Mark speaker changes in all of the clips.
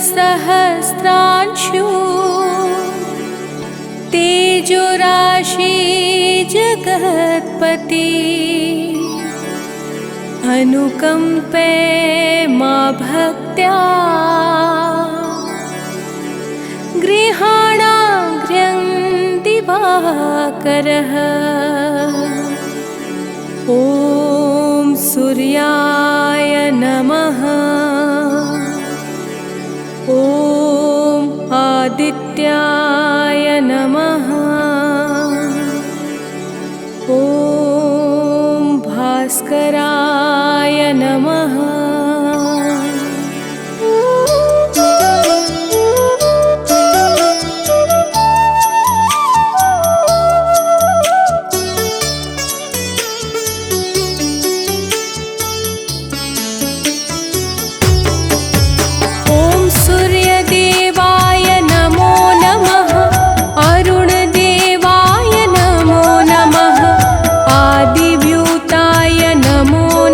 Speaker 1: सहस्रांशु तेजोराशि जगत्पति अनुकंपे मा भक्त्या गृहाणाग्र्यं दिवाकरः। ॐ सूर्याय नमः। ॐ आदित्याय नमः। ॐ भास्कराय नमः। नमो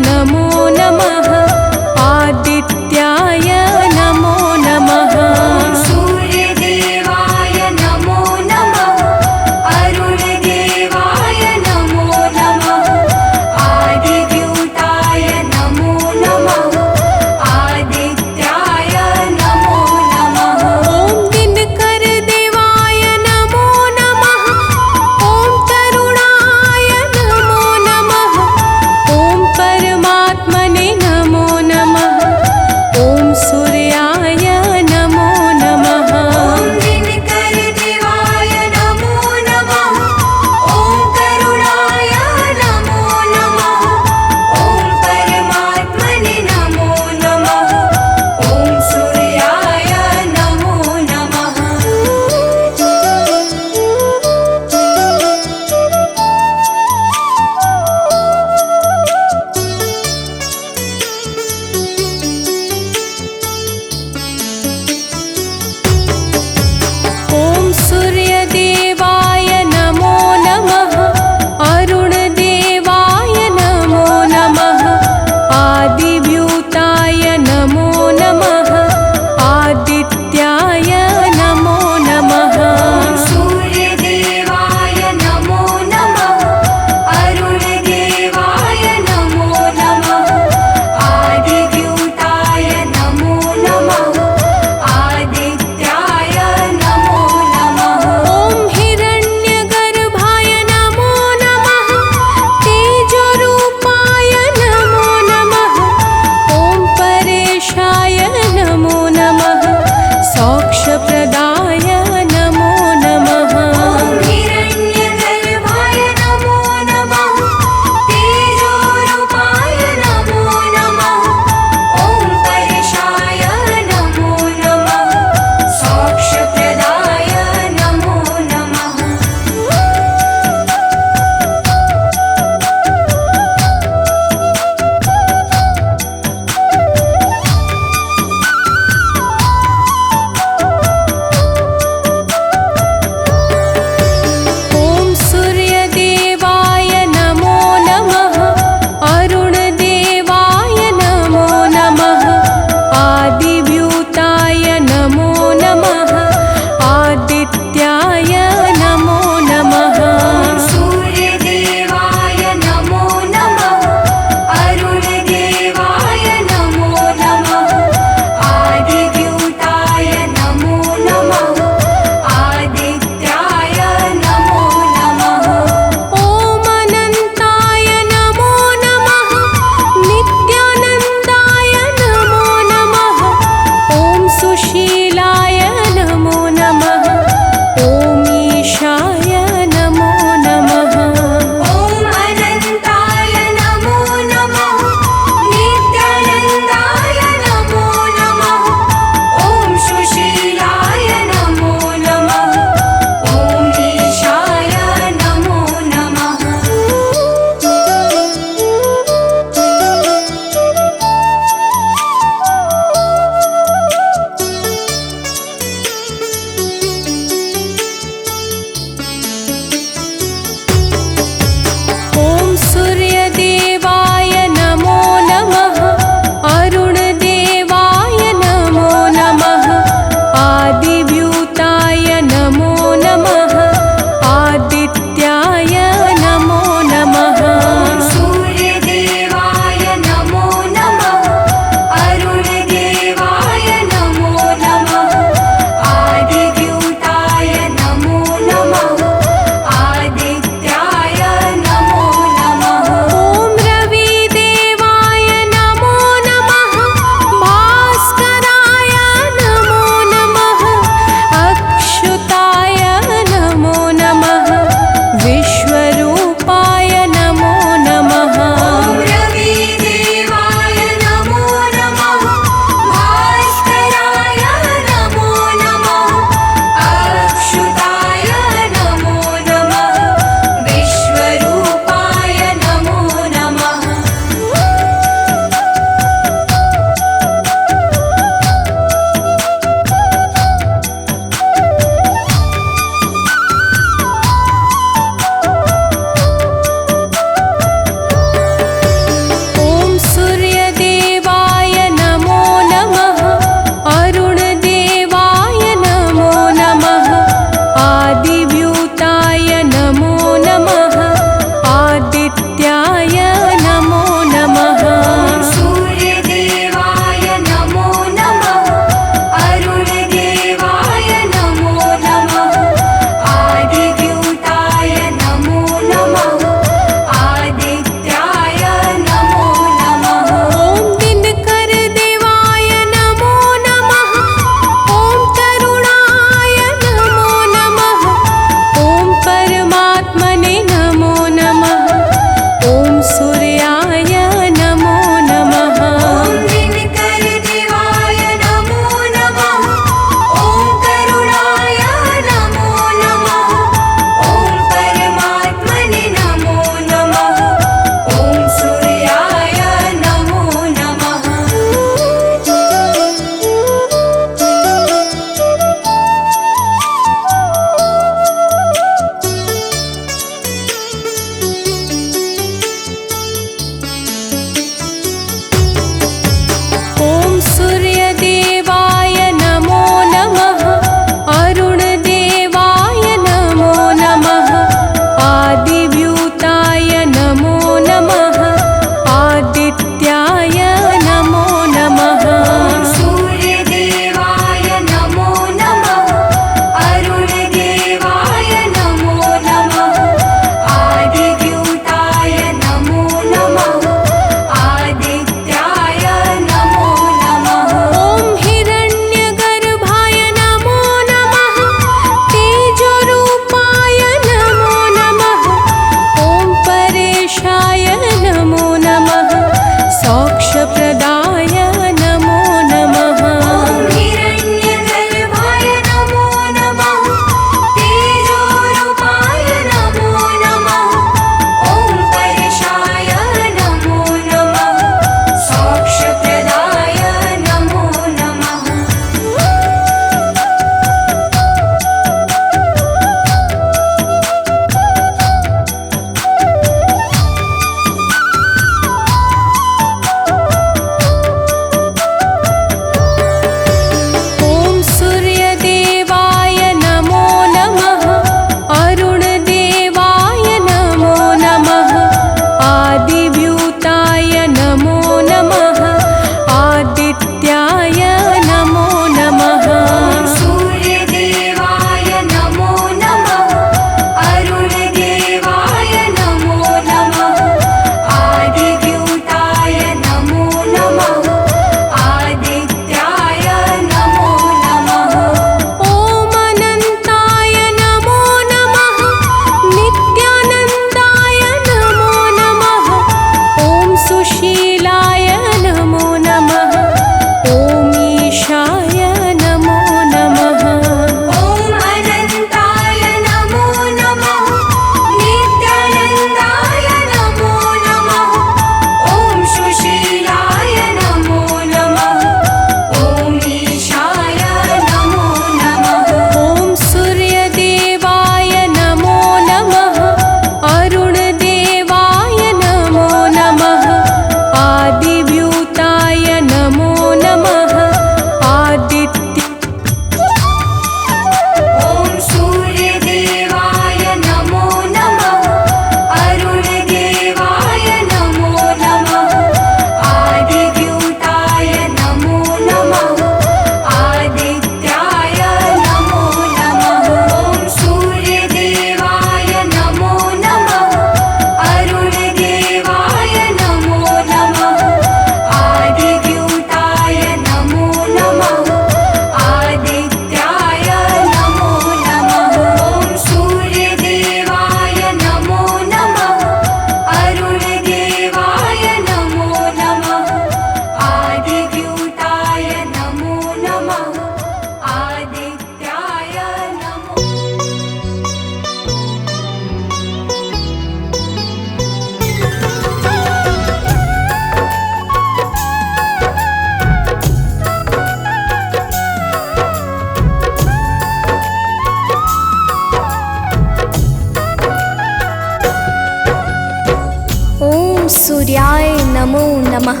Speaker 2: ओम सूर्याय नमो नमः।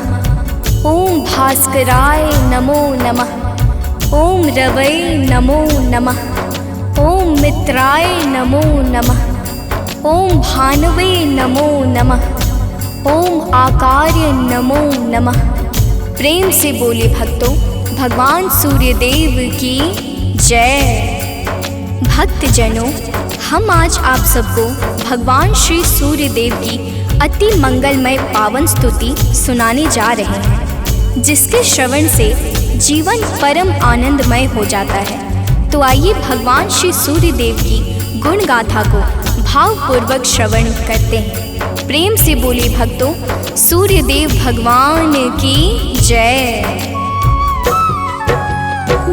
Speaker 2: ओम भास्कराय नमो नमः। ओम रवै नमो नमः। ओम मित्राय नमो नमः। ओम भानुवे नमो नमः। ओम आकार्य नमो नमः। प्रेम से बोले भक्तों, भगवान सूर्यदेव की जय। भक्तजनों, हम आज आप सबको भगवान श्री सूर्यदेव की अति मंगलमय पावन स्तुति सुनाने जा रहे हैं, जिसके श्रवण से जीवन परम आनंदमय हो जाता है। तो आइए भगवान श्री सूर्यदेव की गुण गाथा को भावपूर्वक श्रवण करते हैं। प्रेम से बोले भक्तों, सूर्यदेव भगवान की जय।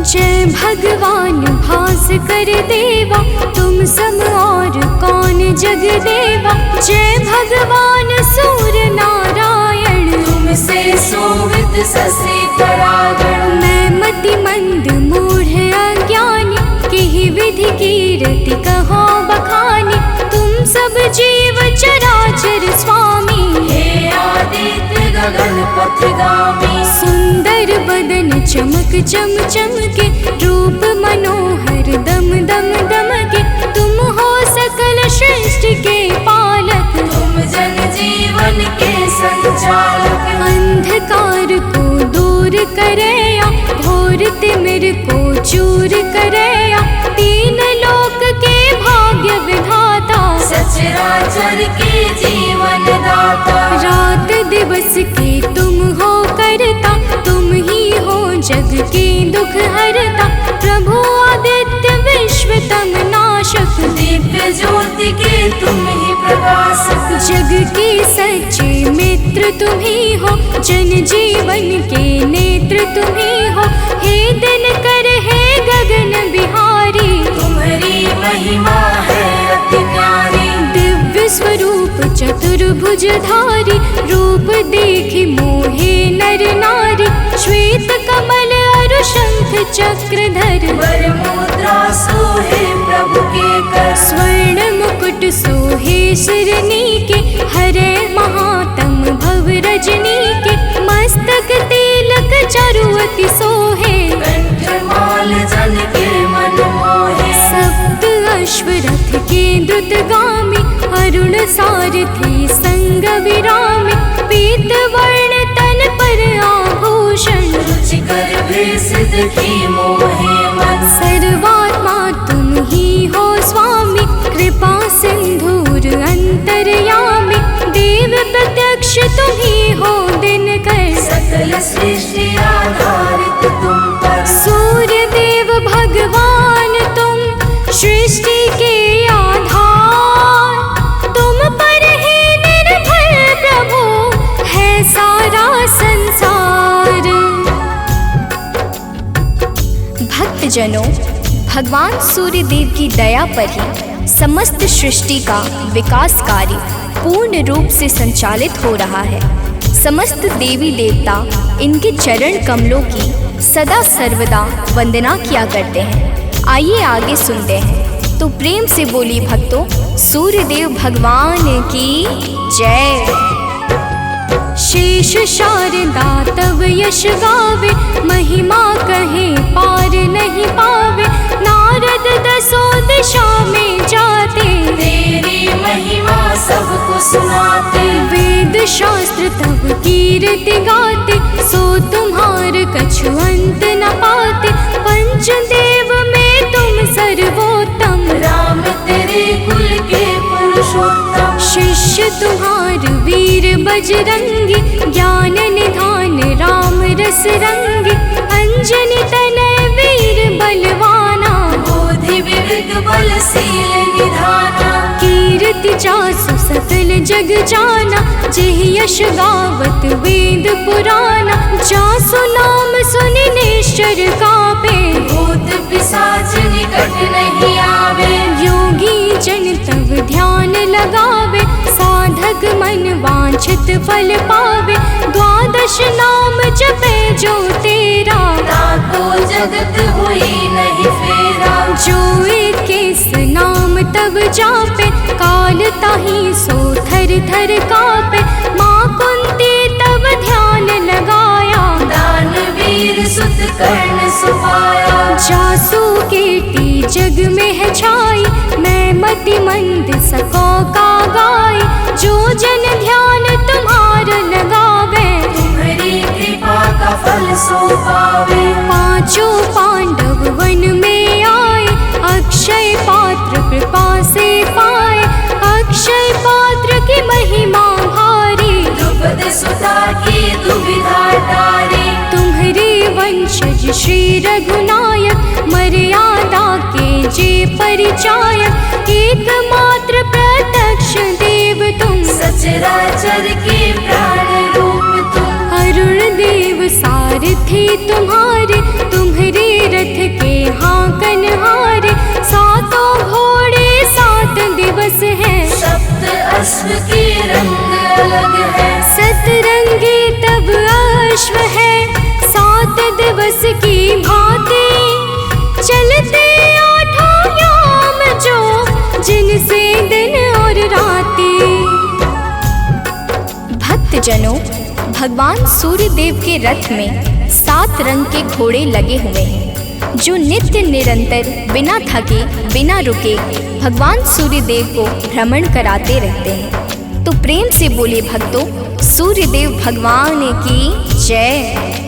Speaker 2: जय भगवान भास्कर देवा, तुम सम और कौन जग देवा। जय भगवान सूर्य नारायण,
Speaker 1: तुमसे शोभित शशि तरागण।
Speaker 2: मैं मति मंद मूढ़ अज्ञानी, किहि विधि कीरति कहो बखानी। तुम सब जीव चराचर स्वामी,
Speaker 1: हे आदित्य गगन पथगामी।
Speaker 2: सुंदर बदन चमक चम चमके, रूप मनोहर दम दम दमके। तुम हो सकल सृष्टि के पालक,
Speaker 1: तुम जन जीवन के संचालक।
Speaker 2: अंधकार को दूर करया, घोर तिमिर को चूर करया। तीन लोक के भाग्य विधाता,
Speaker 1: सचराचर के जीवन दाता।
Speaker 2: रात दिवस के तुम हो करता, तुम ही हो जग के दुख हरता। प्रभु आदित्य विश्वतम नाशक,
Speaker 1: दिव्य ज्योति के तुम ही प्रकाशक।
Speaker 2: जग के सच्चे मित्र तुम ही हो, जन जीवन के नेत्र तुम ही हो। हे दिनकर हे गगन बिहारी,
Speaker 1: तुम्हारी महिमा है अति न्यारी।
Speaker 2: दिव्य स्वरूप चतुर्भुजधारी, रूप देखि मोहे नर नारी। श्वेत कमल अरु शंख चक्रधर,
Speaker 1: वर मुद्रा सोहे प्रभु के कर।
Speaker 2: स्वर्ण मुकुट सोहे शिरनी के, हरे महातम भव रजनी के। मस्तक तिलक चारुअति सोहे,
Speaker 1: कंठमाल जन के मन मोहे।
Speaker 2: सप्त अश्वरथ के द्रुतगामी, अरुण सारथी संग विरामी। पीत वर्ण तन पर आभूषण,
Speaker 1: रुचिकर भेष देखी मोहे मन।
Speaker 2: सर्वात्मा तुम ही हो स्वामी, कृपा सिंधुर अंतर्यामी। देव प्रत्यक्ष तुम ही हो दिनकर,
Speaker 1: सकल सृष्टि आधारित तुम पर।
Speaker 2: सूर्य देव भगवान तुम सृष्टि के आधार। तुम पर ही निर्भर प्रभु है सारा संसार। भक्तजनों, भगवान सूर्यदेव की दया पर ही समस्त सृष्टि का विकास कार्य पूर्ण रूप से संचालित हो रहा है। समस्त देवी देवता इनके चरण कमलों की सदा सर्वदा वंदना किया करते हैं। आइए आगे सुनते हैं। तो प्रेम से बोली भक्तों, सूर्यदेव भगवान की जय। शेष शारदा तव यश गावे, महिमा कहे पार नहीं पावे। नारद दसों दिशा में जाते,
Speaker 1: तेरी महिमा सबको सुनाते।
Speaker 2: वेद शास्त्र तब कीर्ति गाते, सो तुम्हार कछु अंत न पाते। पंचदेव में तुम सर्वोत्तम,
Speaker 1: राम तेरे कुल के पुरुषोत्तम।
Speaker 2: शिष्य तुम्हार वीर बजरंगी, ज्ञान निधान राम रस रंगी। अंजनी तनय वीर बलवाना,
Speaker 1: बोधि विवेक बलशील निधाना।
Speaker 2: कीर्ति जासु सकल जग जाना, जेहि यश गावत वेद पुराना। जासु नाम सुनि निश्चर कापे,
Speaker 1: भूत पिशाच निकट नहीं आवे।
Speaker 2: योगी जन तब ध्यान लगावे, साधक मन वांछा वांछित फल पावे। द्वादश नाम जपे जो तेरा,
Speaker 1: ताको जगत हुई नहीं फेरा।
Speaker 2: जो 21 नाम तब जापे, काल ताहि सो थर थर कापे। माँ कुंती तब ध्यान लगाया,
Speaker 1: दानवीर सुत कर्ण सुपाया।
Speaker 2: जासु कीर्ति जग में है छाई, मैं मति मंद सको का गाय। जो जन ध्यान तुम्हार लगावे,
Speaker 1: तुम्हारी कृपा का फल सो पावे।
Speaker 2: पांचों पांडव वन में आए, अक्षय पात्र कृपा से पाए। अक्षय पात्र की महिमा भारी,
Speaker 1: द्रुपद सुता की दुविधा टारी।
Speaker 2: तुम्हारे वंशज श्री रघुनायक, मर्यादा के जे परिचायक। एकमात्र प्रत्यक्ष देव तुम,
Speaker 1: सचराचर के प्राण रूप तुम।
Speaker 2: अरुण देव सारथी तुम्हारे, तुम्हारे रथ के हाकन हारे। सातों घोड़े 7 दिवस हैं,
Speaker 1: सप्त अश्व के रंग अलग है।
Speaker 2: सतरंगी तब अश्व है, 7 दिवस की भांति। चलते 8 याम जो, जिनसे दिन और राती। भक्तजनों, भगवान सूर्य देव के रथ में 7 रंग के घोड़े लगे हुए हैं, जो नित्य निरंतर बिना थके बिना रुके भगवान सूर्य देव को भ्रमण कराते रहते हैं। तो प्रेम से बोले भक्तों, सूर्य देव भगवान की जय।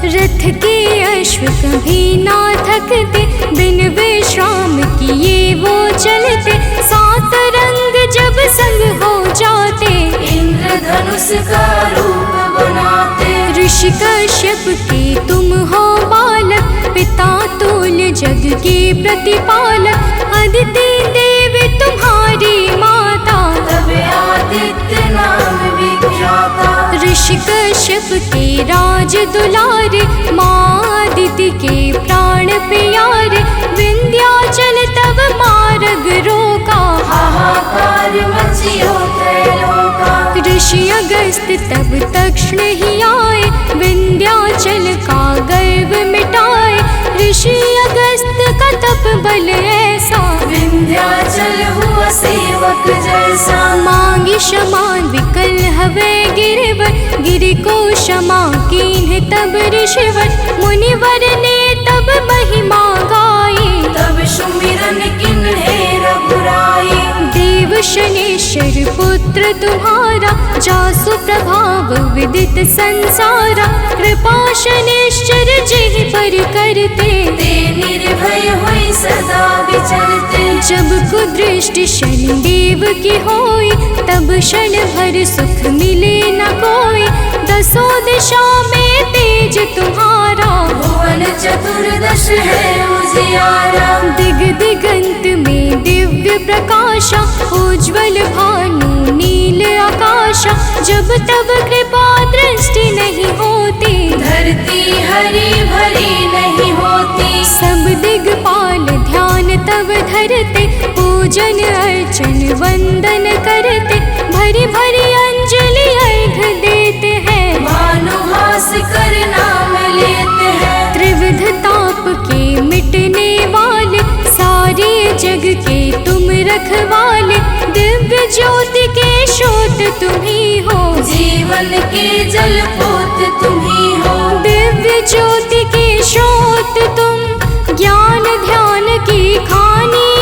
Speaker 2: रथ के अश्व कभी ना थकते, बिन विश्राम किए वो चलते। 7 रंग जब संग हो जाते,
Speaker 1: इंद्रधनुष का रूप बनाते।
Speaker 2: ऋषि कश्यप के तुम हो बालक, पिता तुल्य जग के प्रतिपालक। अदिति देवी तुम्हारी माता,
Speaker 1: तब आदित्य नाम विख्याता।
Speaker 2: ऋषि कश्यप के राज दुलारे, माँ अदिति के प्राण प्यारे। विंध्याचल तब मार्ग रोका,
Speaker 1: हाहाकार मचियो त्रैलोका।
Speaker 2: ऋषि अगस्त तब तक्षण ही आए, विंध्याचल का गर्व मिटाए। ऋषि अगस्त का तप बल ऐसा,
Speaker 1: विंध्याचल हुआ सेवक जैसा।
Speaker 2: मांगी क्षमा विकल हवे गिरवर, गिरि को क्षमा कीन्ह तब ऋषिवर। मुनिवर ने तब महिमा गाई,
Speaker 1: तब सुमिरन किन्हे रघुराई।
Speaker 2: देव शनेश्वर पुत्र तुम्हारा, जासु प्रभाव विदित संसारा। कृपा शनेश्वर जिहि पर करते,
Speaker 1: ते निर्भय हुई सदा विचरते।
Speaker 2: जब कुदृष्टि शनिदेव की होई, तब क्षण भर सुख मिले न कोई। 10 दिशा में तेज तुम्हारा,
Speaker 1: भुवन चतुर्दश है उजियारा।
Speaker 2: दिग दिगंत में दिव्य प्रकाशा, उज्ज्वल भानु नील आकाशा। जब तब कृपा दृष्टि नहीं होती,
Speaker 1: धरती हरी भरी नहीं होती।
Speaker 2: सब दिगपाल ध्यान तब धरते, पूजन अर्चन वंदन करते। भरी भरी अंजलि अर्घ देते हैं,
Speaker 1: भानुहास कर नाम लेते हैं।
Speaker 2: त्रिविध ताप के मिटने वाले, सारे जग के तुम रखवाले। दिव्य ज्योति के स्रोत तुम ही हो,
Speaker 1: जीवन के जल पोत तुम ही हो।
Speaker 2: दिव्य ज्योति के स्रोत तुम, ज्ञान ध्यान की खानी।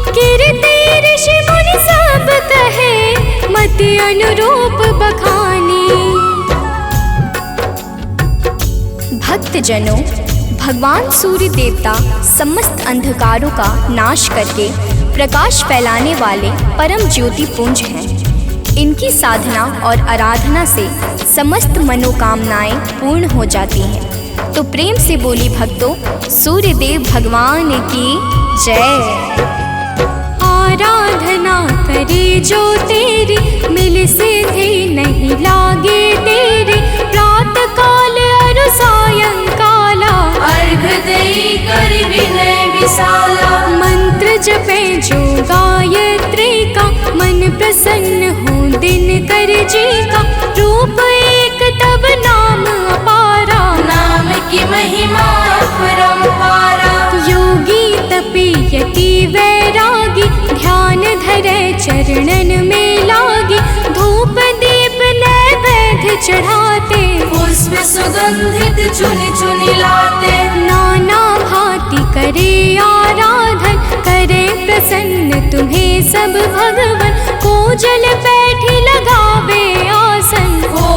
Speaker 2: कीर्ति ऋषि मुनि सब कहे, मति अनुरूप बखानी। भक्तजनों, भगवान सूर्य देवता समस्त अंधकारों का नाश करके प्रकाश फैलाने वाले परम ज्योति पुंज हैं। इनकी साधना और आराधना से समस्त मनोकामनाएं पूर्ण हो जाती हैं। तो प्रेम से बोली भक्तों, सूर्य देव भगवान की जय। आराधना करे जो तेरी, मिल सिद्धि नहीं लागे तेरी। प्रात काल अरु सायंकाला,
Speaker 1: अर्घ देई कर विनय विशाला।
Speaker 2: मंत्र जपे जो गायत्री का, मन प्रसन्न चढ़ाते,
Speaker 1: पुष्प सुगंधित चुनि चुनि लाते,
Speaker 2: नाना भांति करे आराधन, करे प्रसन्न तुम्हें सब भगवन। को जल बैठी लगावे आसन,
Speaker 1: को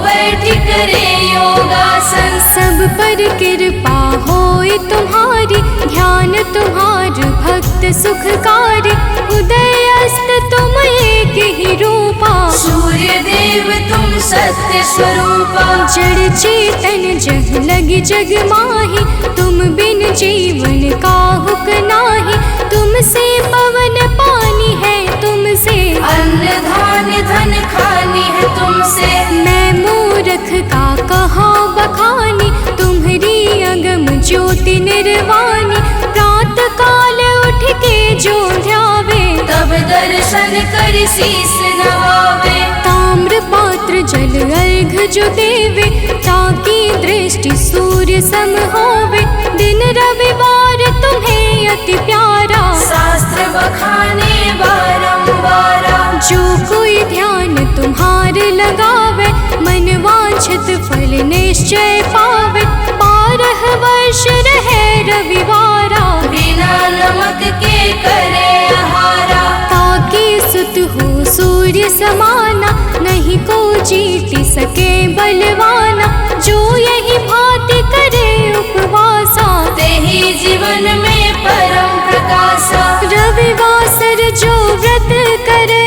Speaker 1: बैठी करे योगासन,
Speaker 2: सब पर कृपा होए तुम्हारी, ध्यान तुम्हार भक्त सुखकारी। उदय अस्त तुम एक ही रूपा,
Speaker 1: सूर्य देव तुम सत्य स्वरूपा।
Speaker 2: जड़ चेतन जह लगी जग माही, तुम बिन जीवन काहुक नाही। तुमसे पवन पानी है, तुमसे
Speaker 1: अन्न धान्य धन खानी है तुमसे।
Speaker 2: मैं मूर्ख का कहाँ बखानी, तुम्हारी अगम ज्योति निर्वाणी। प्रात काल उठ के जो ध्यावे,
Speaker 1: तब दर्शन कर शीस नवावे।
Speaker 2: ताम्र पात्र जल अर्घ जो देवे, ताकि दृष्टि सूर्य सम होवे। दिन रविवार तुम्हें अति प्यारा,
Speaker 1: शास्त्र बखाने बारंबारा।
Speaker 2: जो कोई ध्यान तुम्हार लगावे, मन वांछित फल निश्चय पावे। 12 वर्ष रहे रविवारा,
Speaker 1: बिना नमक के करे आहारा।
Speaker 2: ताकि सुत हो सूर्य समाना, नहीं को जीत सके बलवाना। जो यही भांति करे उपवासा,
Speaker 1: तेहि जीवन में परम प्रकाशा।
Speaker 2: रविवासर जो व्रत करे,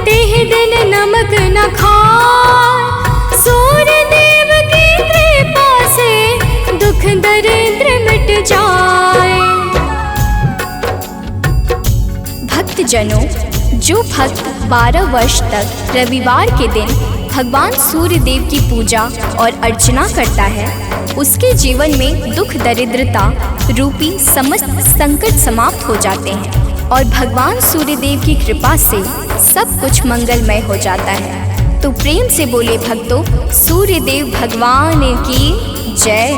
Speaker 2: तेहि दिन नमक न खाए। सूर्य देव की कृपा से दुख दरिद्र मिट जाए। भक्तजनों, जो भक्त 12 वर्ष तक रविवार के दिन भगवान सूर्य देव की पूजा और अर्चना करता है, उसके जीवन में दुख दरिद्रता रूपी समस्त संकट समाप्त हो जाते हैं और भगवान सूर्य देव की कृपा से सब कुछ मंगलमय हो जाता है। तो प्रेम से बोले भक्तों, सूर्य देव भगवान की जय।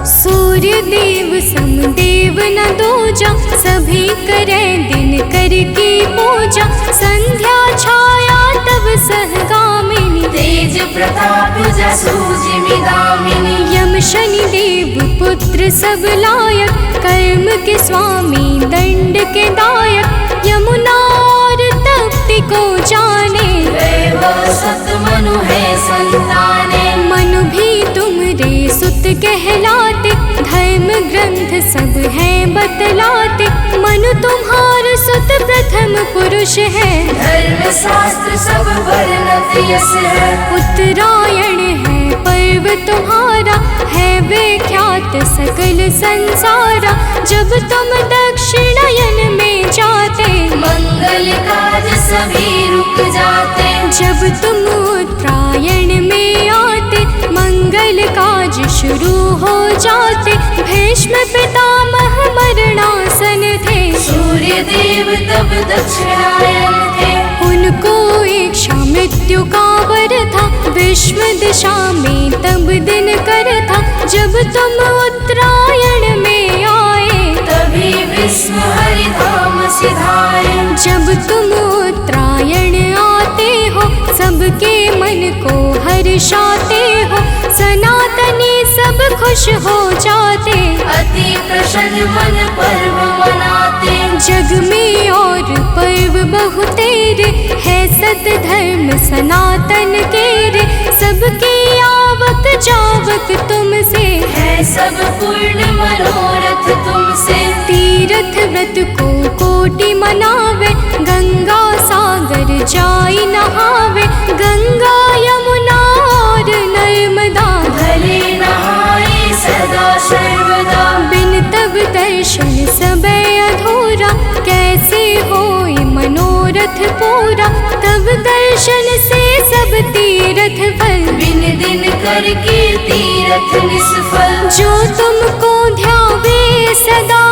Speaker 2: सूर्य देव समदेव न दूजा, सभी करे दिन कर की पूजा। संध्या छाया तब सहगामिनी,
Speaker 1: तेज प्रताप जसु जिमिदामिनी।
Speaker 2: यम शनि देव पुत्र सब लायक, कर्म के स्वामी दंड के दायक। यमुना और तप्ति को जाने,
Speaker 1: वैभव सत मनु है संताने।
Speaker 2: मनु भी तुमरे सुत कहलाते, धर्म ग्रंथ सब हैं बतलाते। मनु तुम्हार सुत प्रथम पुरुष है,
Speaker 1: धर्म शास्त्र सब वर्णत यस है।
Speaker 2: उत्तरायण है पर्व तुम्हारा, है विख्यात सकल संसारा। जब तुम दक्षिणायन में जाते,
Speaker 1: मंगल काज सभी रुक जाते।
Speaker 2: जब तुम उत्तरायण में आते, मंगल काज शुरू हो जाते। भीष्म पितामह मरणासन थे,
Speaker 1: सूर्य देव तब दक्षिणायन थे।
Speaker 2: उनको इच्छा मृत्यु का वर था, विश्व दिशा में तब दिन कर था। जब तुम उत्तरायण में आए,
Speaker 1: तभी विश्व हरि धाम सिधाए।
Speaker 2: जब तुम उत्तरायण आते हो, सबके मन को हर्षाते हो। सनातनी सब खुश हो जाते,
Speaker 1: अति प्रसन्न मन पर्व मनाते।
Speaker 2: जग में और पर्व बहुतेरे, है सत धर्म सनातन के रे। सबके आवक जावक तुमसे,
Speaker 1: है सब पूर्ण मनोरथ तुमसे।
Speaker 2: तीर्थ व्रत को कोटि मनावे, गंगा सागर जाई नहावे। गंगा यमुना और नर्मदा,
Speaker 1: भले नहाए सदा सर्वदा।
Speaker 2: बिन तब दर्शन सब अधूरा, कैसे होए मनोरथ पूरा। तब दर्शन से सब तीर्थ फल,
Speaker 1: बिन दिन करके तीर्थ निष्फल।
Speaker 2: जो तुमको ध्यावे सदा,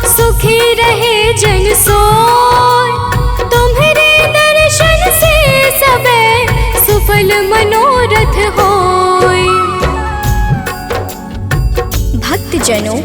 Speaker 2: सुखी रहे जन सोय। तुम्हारे दर्शन से सबे सुफल मनोरथ होय। भक्तजनों,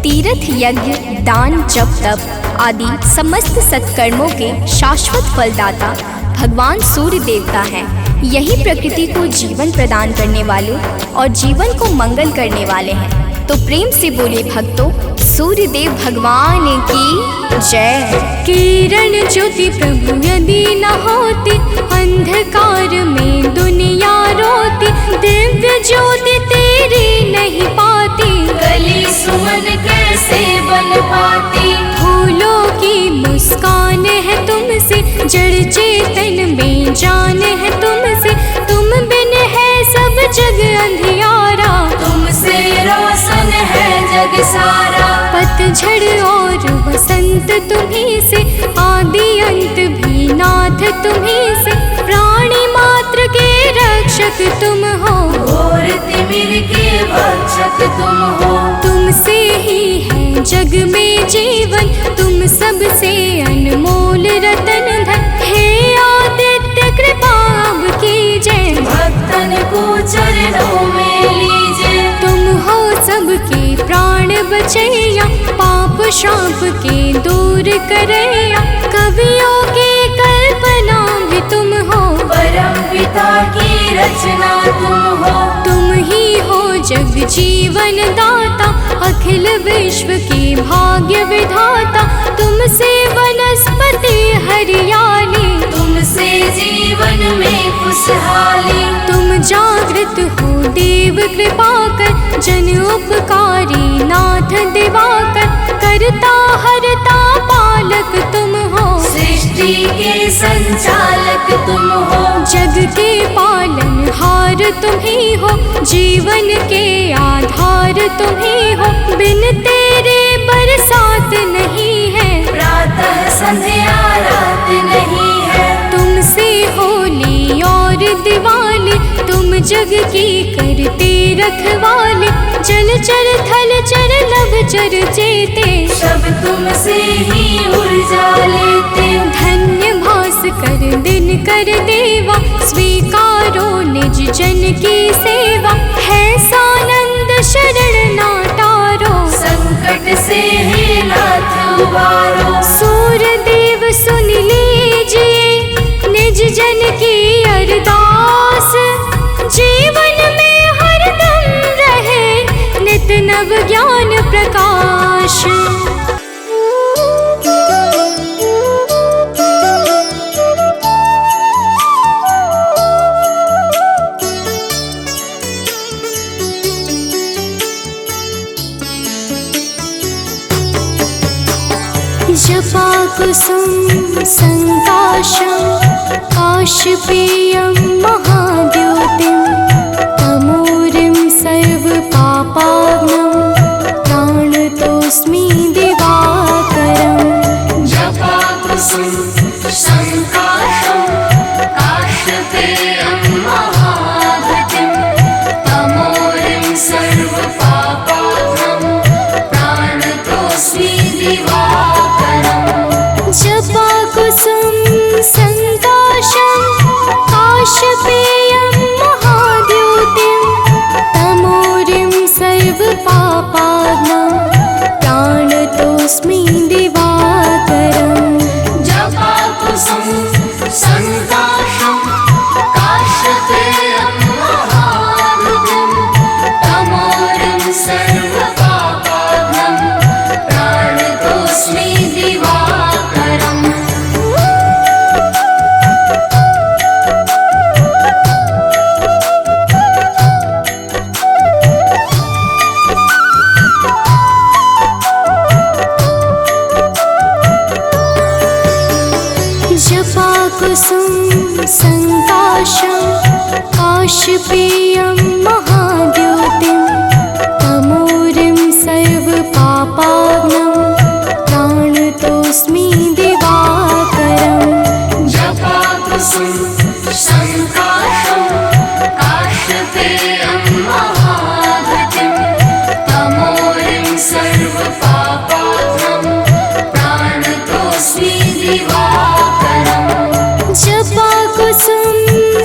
Speaker 2: तीर्थ यज्ञ दान जप तप आदि समस्त सत्कर्मों के शाश्वत फलदाता भगवान सूर्य देवता हैं। यही प्रकृति को जीवन प्रदान करने वाले और जीवन को मंगल करने वाले हैं। तो प्रेम से बोले भक्तों, सूर्य देव भगवान की जय। किरण ज्योति प्रभु यदि न होती, अंधकार में दुनिया रोती। दिव्य ज्योति तेरी नहीं पाती,
Speaker 1: गली सुमन कैसे बन पाती।
Speaker 2: फूलों की मुस्कान है तुमसे, जड़ चेतन में जान है तुमसे। तुम बिन है सब जग अंधियारा,
Speaker 1: तुमसे रोशन है जग सारा।
Speaker 2: पतझड़ और बसंत तुम्हीं से, आदि अंत भी नाथ तुम्हीं से। प्राणी मात्र के रक्षक तुम हो,
Speaker 1: घोर तिमिर के भक्षक तुम हो।
Speaker 2: तुमसे ही है जग में जीवन, तुम सबसे अनमोल रतन धन। हे आदित्य कृपा अब कीजिए,
Speaker 1: भक्तन को चरणों में लीजिए।
Speaker 2: तुम हो सबके प्राण बचैया, पाप शाप के दूर करैया। कवियों की कल्पना भी तुम हो,
Speaker 1: परम पिता की रचना तुम हो।
Speaker 2: तुम ही हो जग जीवन दाता, अखिल विश्व के भाग्य विधाता। तुमसे वनस्पति हरियाली,
Speaker 1: तुमसे जीवन में खुशहाली।
Speaker 2: तुम जागृत हो देव कृपा कर, जन उपकारी नाथ दिवाकर। करता हरता पालक तुम हो,
Speaker 1: सृष्टि के संचालक तुम हो।
Speaker 2: जग के पालन हार तुम ही हो, जीवन के आधार तुम ही हो। बिन तेरे बरसात नहीं है,
Speaker 1: प्रातः संध्या रात नहीं है।
Speaker 2: तुमसे होली और दिवाली, तुम जग की करते रखवाले। जल चर थल चर लभ चर चेते,
Speaker 1: सब तुमसे ही ऊर्जा लेते।
Speaker 2: धन्य भास कर दिन कर देवा, स्वीकारो निज जन की सेवा। है सानंद शरण ना टारो,
Speaker 1: संकट से हे नाथ उबारो।
Speaker 2: सूर्य देव सुन लीजिए, निज जन की अरदास। जीवन में हरदम रहे नित नव ज्ञान प्रकाश। जपा कुसुम संकाशं, काशपेयं महाद्योतिं। तमोरिं सर्वपापाग्नं, प्राणतोऽस्मि दिवाकरम्।
Speaker 1: जपा कुसुम संकाशं, काशपेयं महाद्युतिं। तमोरिं सर्वपापाग्नं, प्राणतोऽस्मि दिवाकरम्।
Speaker 2: जपा कुसुम संकाशं, काशपेयं महाद्योतिं। तमोरिं सर्वपापाग्नं, प्राणतोऽस्मि दिवाकरम्।
Speaker 1: जपा कुसुम संकाशं, काशपेयं महाद्युतिं। तमोरिं सर्वपापाग्नं, प्राणतोऽस्मि दिवाकरम्।
Speaker 2: जपा कुसुम संकाशं, काशपेयं महाद्योतिं। तमोरिं सर्वपापाग्नं, प्राणतोऽस्मि दिवाकरम्।
Speaker 1: जपा कुसुम संकाशं, काशपेयं महाद्युतिं। तमोरिं सर्वपापाग्नं, प्राणतोऽस्मि दिवाकरम्।
Speaker 2: जपा कुसुम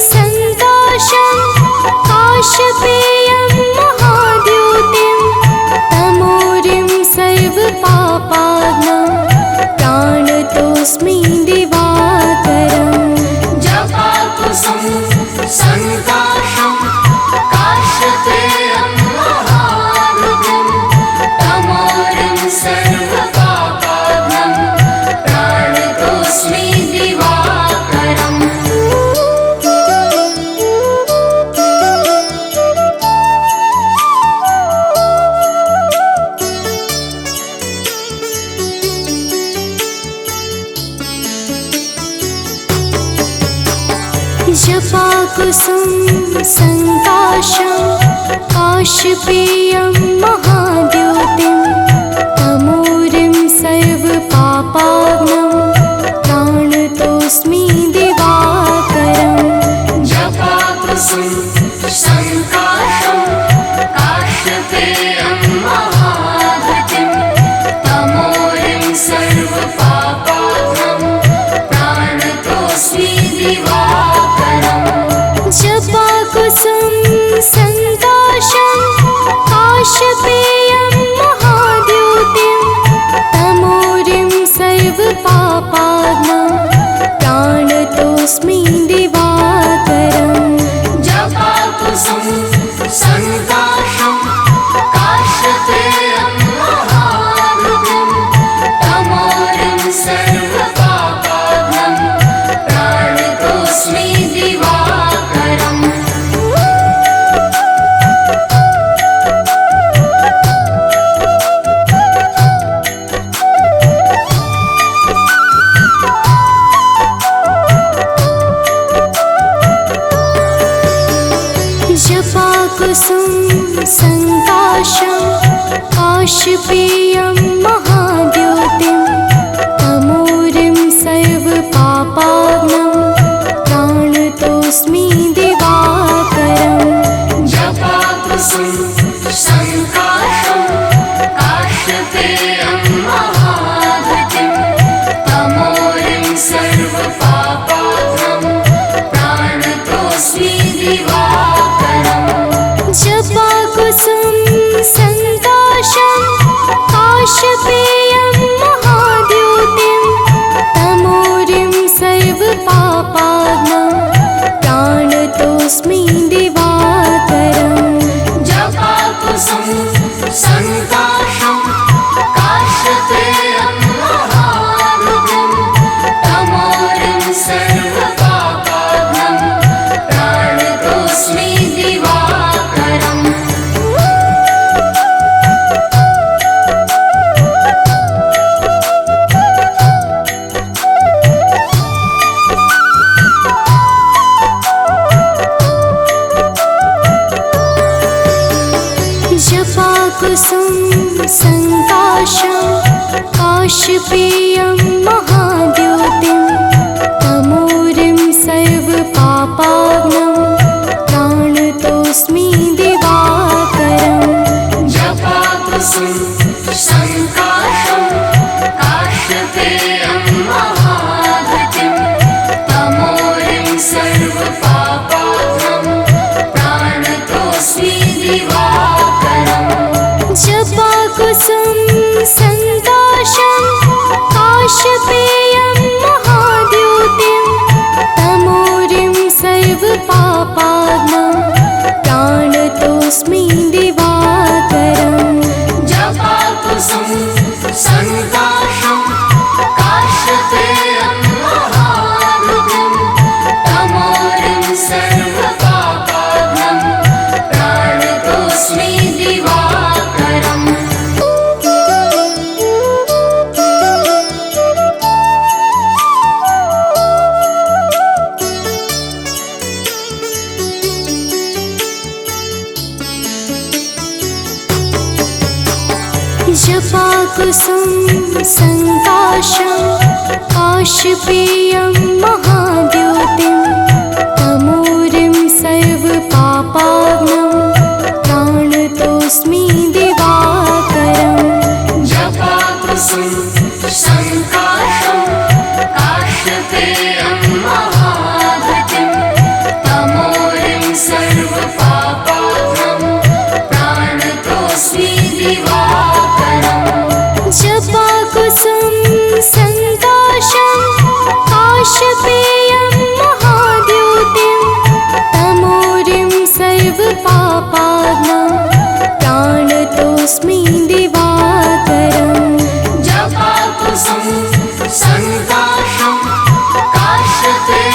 Speaker 2: संकाशं, काशपेयं महाद्योतिं। तमोरिं सर्वपापाग्नं, प्राणतोऽस्मि दिवाकरम्।
Speaker 1: जपा
Speaker 2: जपाकुसुम संकाशं काशपेयं महाद्योतिं तमोरिं सर्वपापाग्नं प्राणतोऽस्मि दिवाकरम्
Speaker 1: जपाकुसुम संकाशं काशपेयं महाद्युतिं तमोरिं सर्वपापाग्नं प्राणतोऽस्मि दिवाकरम्
Speaker 2: जपाकुसुम संकाशं काशपेयं महाद्योतिं तमोरिं सर्वपापाग्नं प्राणतोऽस्मि दिवाकरम्
Speaker 1: जपाकुसुम संकाशं काशपेयं महाद्युतिं तमोरिं सर्वपापाग्नं प्राणतोऽस्मि दिवाकरम्
Speaker 2: जपाकुसुम संकाशं काशपेयं महाद्योतिं तमोरिं सर्वपापाग्नं प्राणतोऽस्मि दिवाकरम्
Speaker 1: जपाकुसुम संकाशं काशपेयं महाद्युतिं तमोरिं सर्वपापाग्नं प्राणतोऽस्मि दिवाकरम्
Speaker 2: जपाकुसुम संकाशं काशपेयं महाद्योतिं तमोरिं सर्वपापाग्नं प्राणतोऽस्मि दिवाकरम्
Speaker 1: जपाकुसुम संकाशं काशपेयं महाद्युतिं तमोरिं सर्वपापाग्नं प्राणतोऽस्मि दिवाकरम्
Speaker 2: जपाकुसुम संकाशं काशपेयं महाद्योतिं तमोरिं सर्वपापाग्नं प्राणतोऽस्मि दिवाकरम्
Speaker 1: जपाकुसुम संकाशं काशपेयं महाद्युतिं तमोरिं सर्वपापाग्नं प्राणतोऽस्मि दिवाकरम्
Speaker 2: जपाकुसुम संकाशं काशपेयं महाद्योतिं तमोरिं सर्वपापाग्नं प्राणतोऽस्मि दिवाकरम्
Speaker 1: जपाकुसुम संकाशं काशपेयं महाद्युतिं तमोरिं सर्वपापाग्नं प्राणतोऽस्मि दिवाकरम्
Speaker 2: जपाकुसुम संकाशं काशपेयं महाद्योतिं तमोरिं सर्वपापाग्नं प्राणतोऽस्मि दिवाकरम्
Speaker 1: जपाकुसुम संकाशं काशपेयं महाद्युतिं तमोरिं सर्वपापाग्नं प्राणतोऽस्मि दिवाकरम्
Speaker 2: जपाकुसुम संकाशं काशपेयं महाद्योतिं तमोरिं सर्वपापाग्नं प्राणतोऽस्मि दिवाकरम्
Speaker 1: जपाकुसुम संकाशं काशपेयं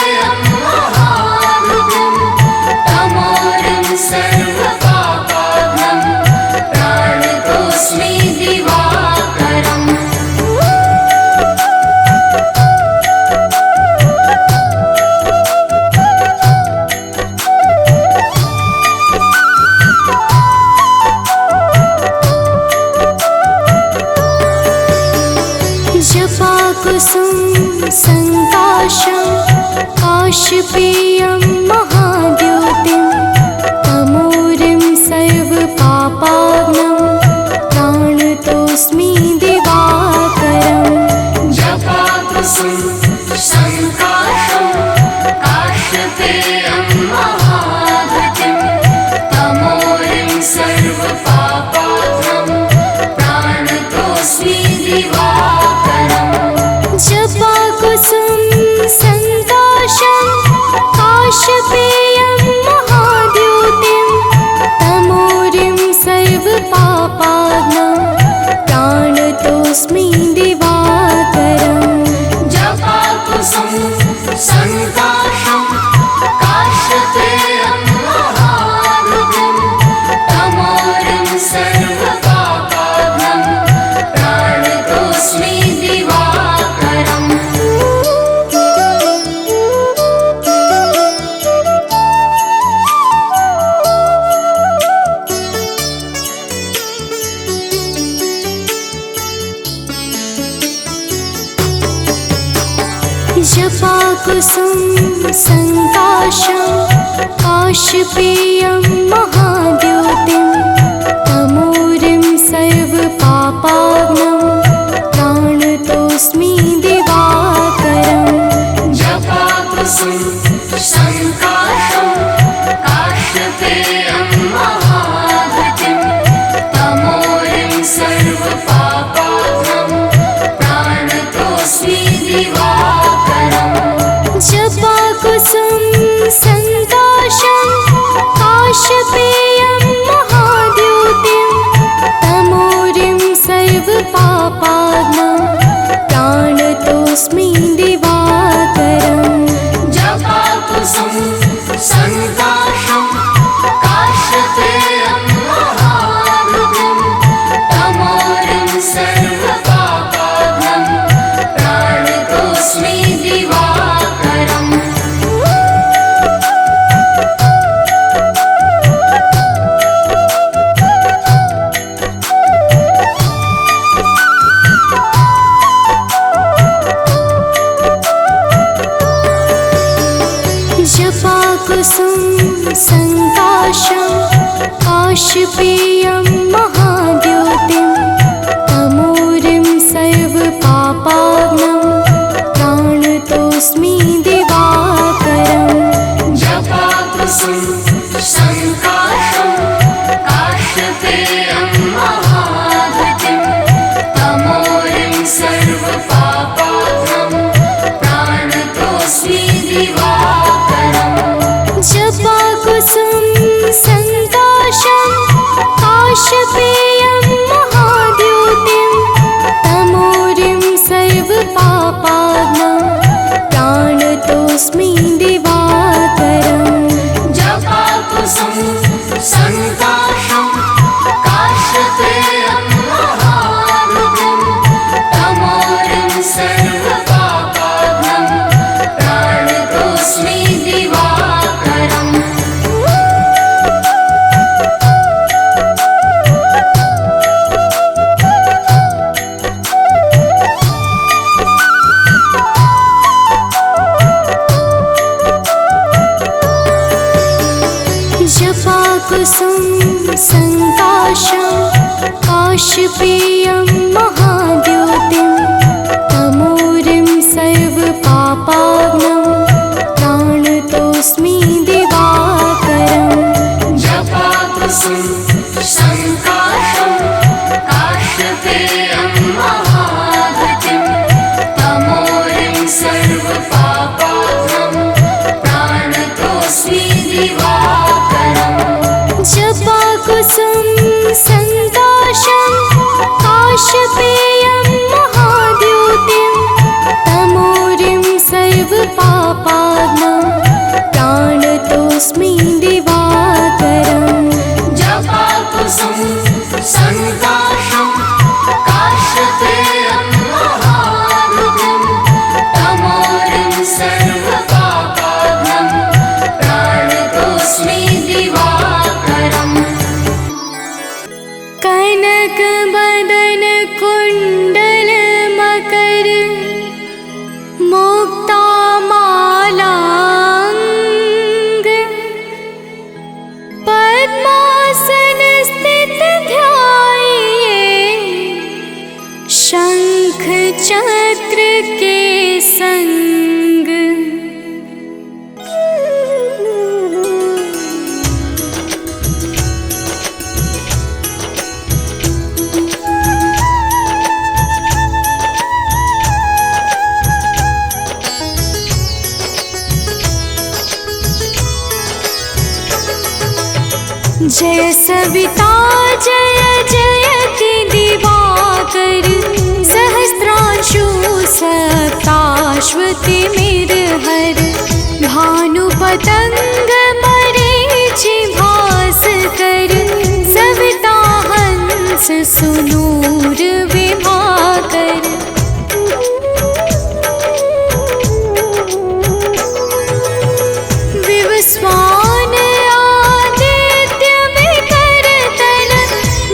Speaker 2: काश्यपेयं महाद्योतिं तमोरिं सर्वपापाग्नं प्राणतोऽस्मि दिवाकरम्
Speaker 1: जपाकुसुम संकाशं काश्यपेयं महाद्युतिं तमोरिं सर्वपापाग्नं प्राणतोऽस्मि दिवाकरम्
Speaker 2: जपाकुसुम संकाशं काश्यपेयं महाद्योतिं तमोरिं सर्वपापाग्नं प्राणतोऽस्मि दिवाकरम्
Speaker 1: जपाकुसुम संकाशं काश्यपेयं महाद्युतिं तमोरिं सर्वपापाग्नं प्राणतोऽस्मि दिवाकरम्
Speaker 2: जपाकुसुम संकाशं काश्यपेयं महाद्योतिं तमोरिं सर्वपापाग्नं प्राणतोऽस्मि दिवाकरम्
Speaker 1: जपाकुसुम संकाशं काश्यपेयं महाद्युतिं तमोरिं सर्वपापाग्नं प्राणतोऽस्मि दिवाकरम्
Speaker 2: जपाकुसुम संकाशं काश्यपेयं महाद्योतिं तमोरिं सर्वपापाग्नं प्राणतोऽस्मि दिवाकरम्
Speaker 1: जपाकुसुम संकाशं काश्यपेयं महाद्युतिं तमोरिं सर्वपापाग्नं प्राणतोऽस्मि दिवाकरम्
Speaker 2: जपाकुसुम संकाशं काश्यपेयं महाद्योतिं तमोरिं सर्वपापाग्नं प्राणतोऽस्मि दिवाकरम्
Speaker 1: जपाकुसुम संकाशं काश्यपेयं महाद्युतिं तमोरिं सर्वपापाग्नं प्राणतोऽस्मि दिवाकरम्
Speaker 2: जपाकुसुम संकाशं काश्यपेयं महाद्योतिं तमोरिं सर्वपापाग्नं प्राणतोऽस्मि दिवाकरम्
Speaker 1: जपाकुसुम संकाशं काश्यपेयं महाद्युतिं तमोरिं सर्वपापाग्नं प्राणतोऽस्मि दिवाकरम्
Speaker 2: जपाकुसुम संकाशं काश्यपेयं महाद्योतिं तमोरिं सर्वपापाग्नं प्राणतोऽस्मि दिवाकरम्
Speaker 1: जपाकुसुम संकाशं काश्यपेयं महाद्युतिं तमोरिं सर्वपापाग्नं प्राणतोऽस्मि दिवाकरम्
Speaker 2: जपाकुसुम संकाशं काश्यपेयं महाद्योतिं जय सविता जय जयति दिवाकर सहस्रांशु सप्ताश्वतिमिरहर भानु पतंग मरीचि भास्कर सविता हंस सुनूर विभाकर। विवस्वान आदित्य विकरतन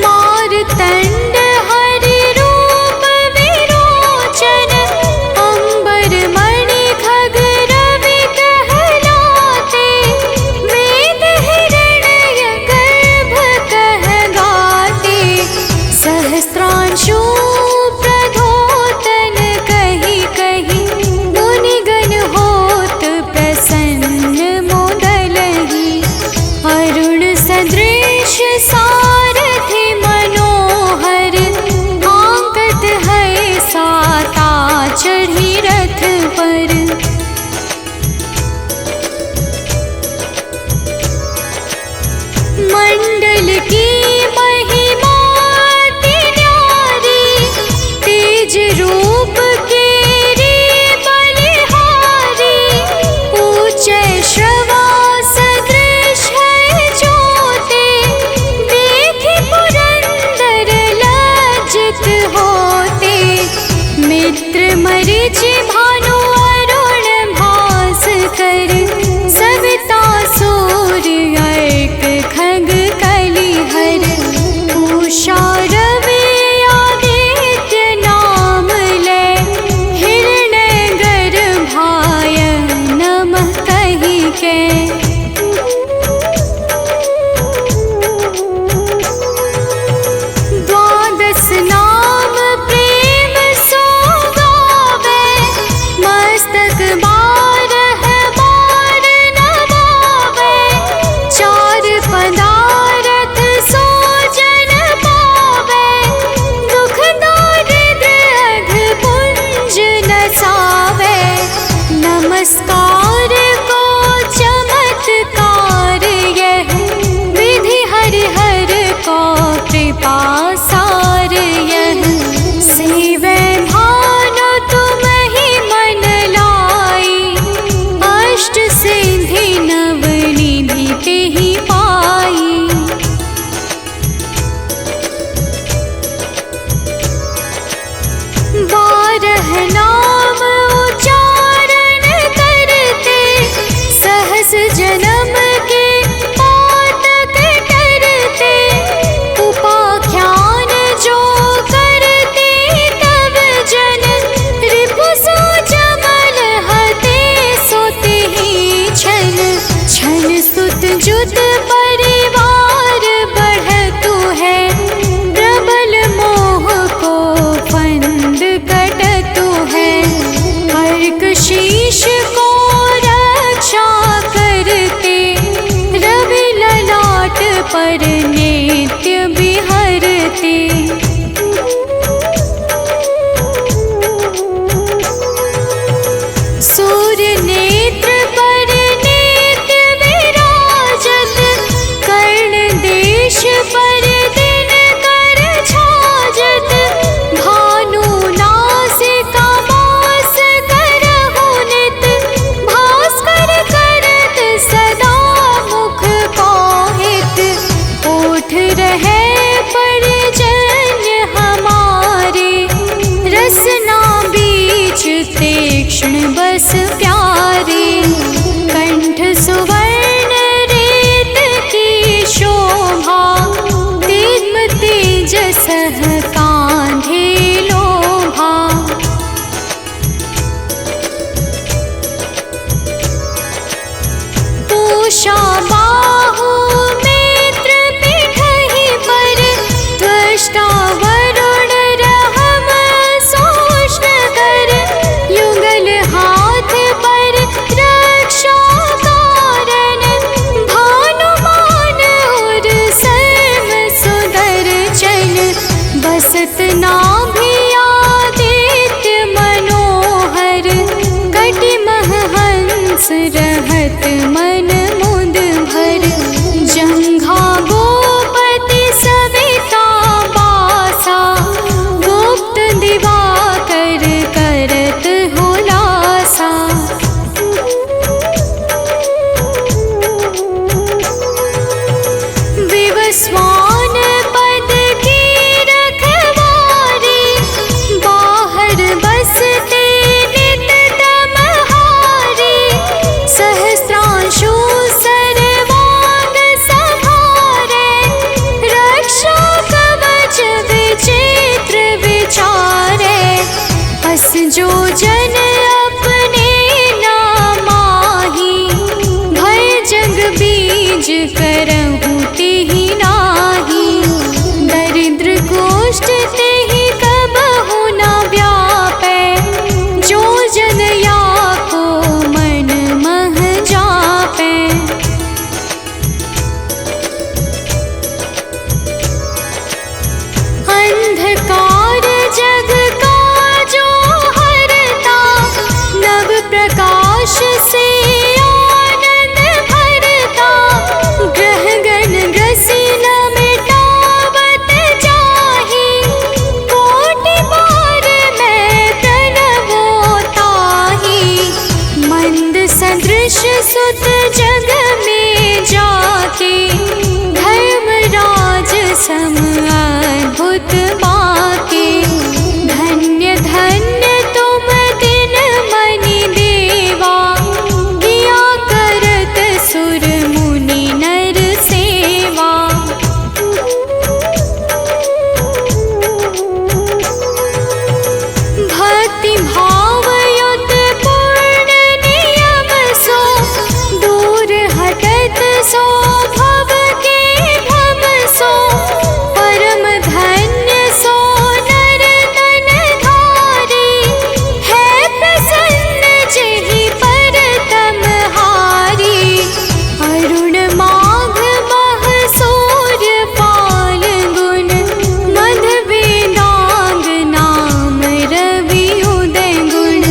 Speaker 2: मारतंड हरि रूप विरोचन अंबर मणि खग रवि कहलाते वेद हिरण्य गर्भ कह गाते सहस्त्रांशु प्रधोतन कही कही मुनिगण होत प्रसन्न मोदलहि अरुण सदृश सारथि मनोहर आंकत है साता चढ़ी रथ पर। मंडल की महिमा अति न्यारी तेज रूप केरी बलिहारी ऊंचे श्रवा सदृश है ज्योति देखि पुरंदर लज्जित होते मित्र मरीचि भानु अरुण भास्कर सविता सूर्य अर्क खग कलिहर उषा रवि आदित्य नाम ले हिरण्य गर्भाय नमः कहि के। द्वादश नाम प्रेम सो गावे मस्तक बारह बार नवावे चार पदारथ सो जन पावे दुख दारिद्र अघ पुंज नसावे नमस्कार को चमत्कार यह विधि हरिहर को कृपा सार यह सेवै भानु तुम ही मन लाई अष्ट सिद्धि नव निधि तेहि पाई। बारह नाम उच्चारण करते सहस जन्म के पातक टरते उपाख्यान जो करते तब जन रिपु सो जमल हते सोते ही छन छन सुत जुत परिवार बढ़तु है प्रबल मोह को फंद कटतु है अर्क शीश को रक्षा करते रवि ललाट पर नित्य बिहरते। सूर्य नेत्र पर नित्य विराजत कर्ण देश पर दिन कर छाजत भानु नासिका मास करहु नित भास्कर करत सदा मुख पाहित ओठ रहे परिजन्य हमारे रसना बीच तीक्ष्ण बस प्यारे कंठ सुवर्ण रेत की शोभा दिव्य तेजस कांधे लोभा। पूषा बाहु मित्र पिठहि पर त्वष्टा वरुण रहम सोष्ण कर युगल हाथ पर रक्षा कारण भानुमान और सर्व सुदर्शन बसत नाभि आदित्य मनोहर कटिमह हंस रहत मन मुद भर जंघा गो सदृश सुत जग में जाके, धर्मराज सम अद्भुत बाके। धन्य धन्य तुम दिन मनि देवा, किया करत सुर मुनि नर सेवा। भक्ति भाव युत पूर्ण नियम सो, दूर हटत सो भव के भव सो। परम धन्य सो नर तन धारी, है प्रसन्न जेहि पर तमहारी। अरुण माघ मह सूर्य फाल्गुन, मध वेदांग नाम रवि उदय गुण।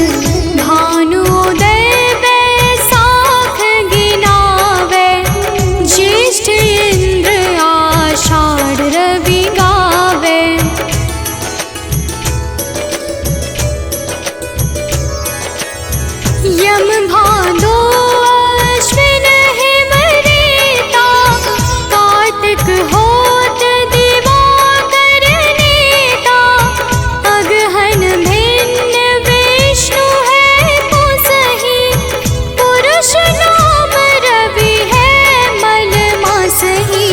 Speaker 2: भानुदय बैसाख गिनावे, ज्येष्ठ इंद्र आषाढ़ रवि गावे। यम भादो अश्विन हिम रेता, कार्तिक होत दिवाकर नेता। अगहन भिन्न विष्णु है पुसहि, पुरुष नाम रवि है मल मासहि।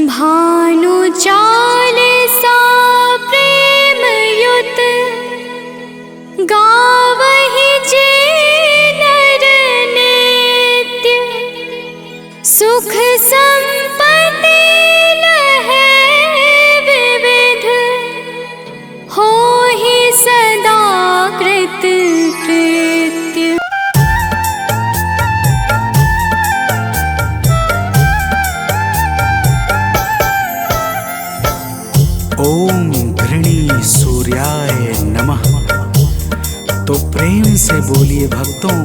Speaker 2: भानु चालीसा प्रेम युत, गावहि जे नर नित्य। सुख संपत्ति लहै विविध, होहि सदा कृत कृत्य।
Speaker 3: ओम घृणी सूर्याय नमः। तो प्रेम से बोलिए भक्तों,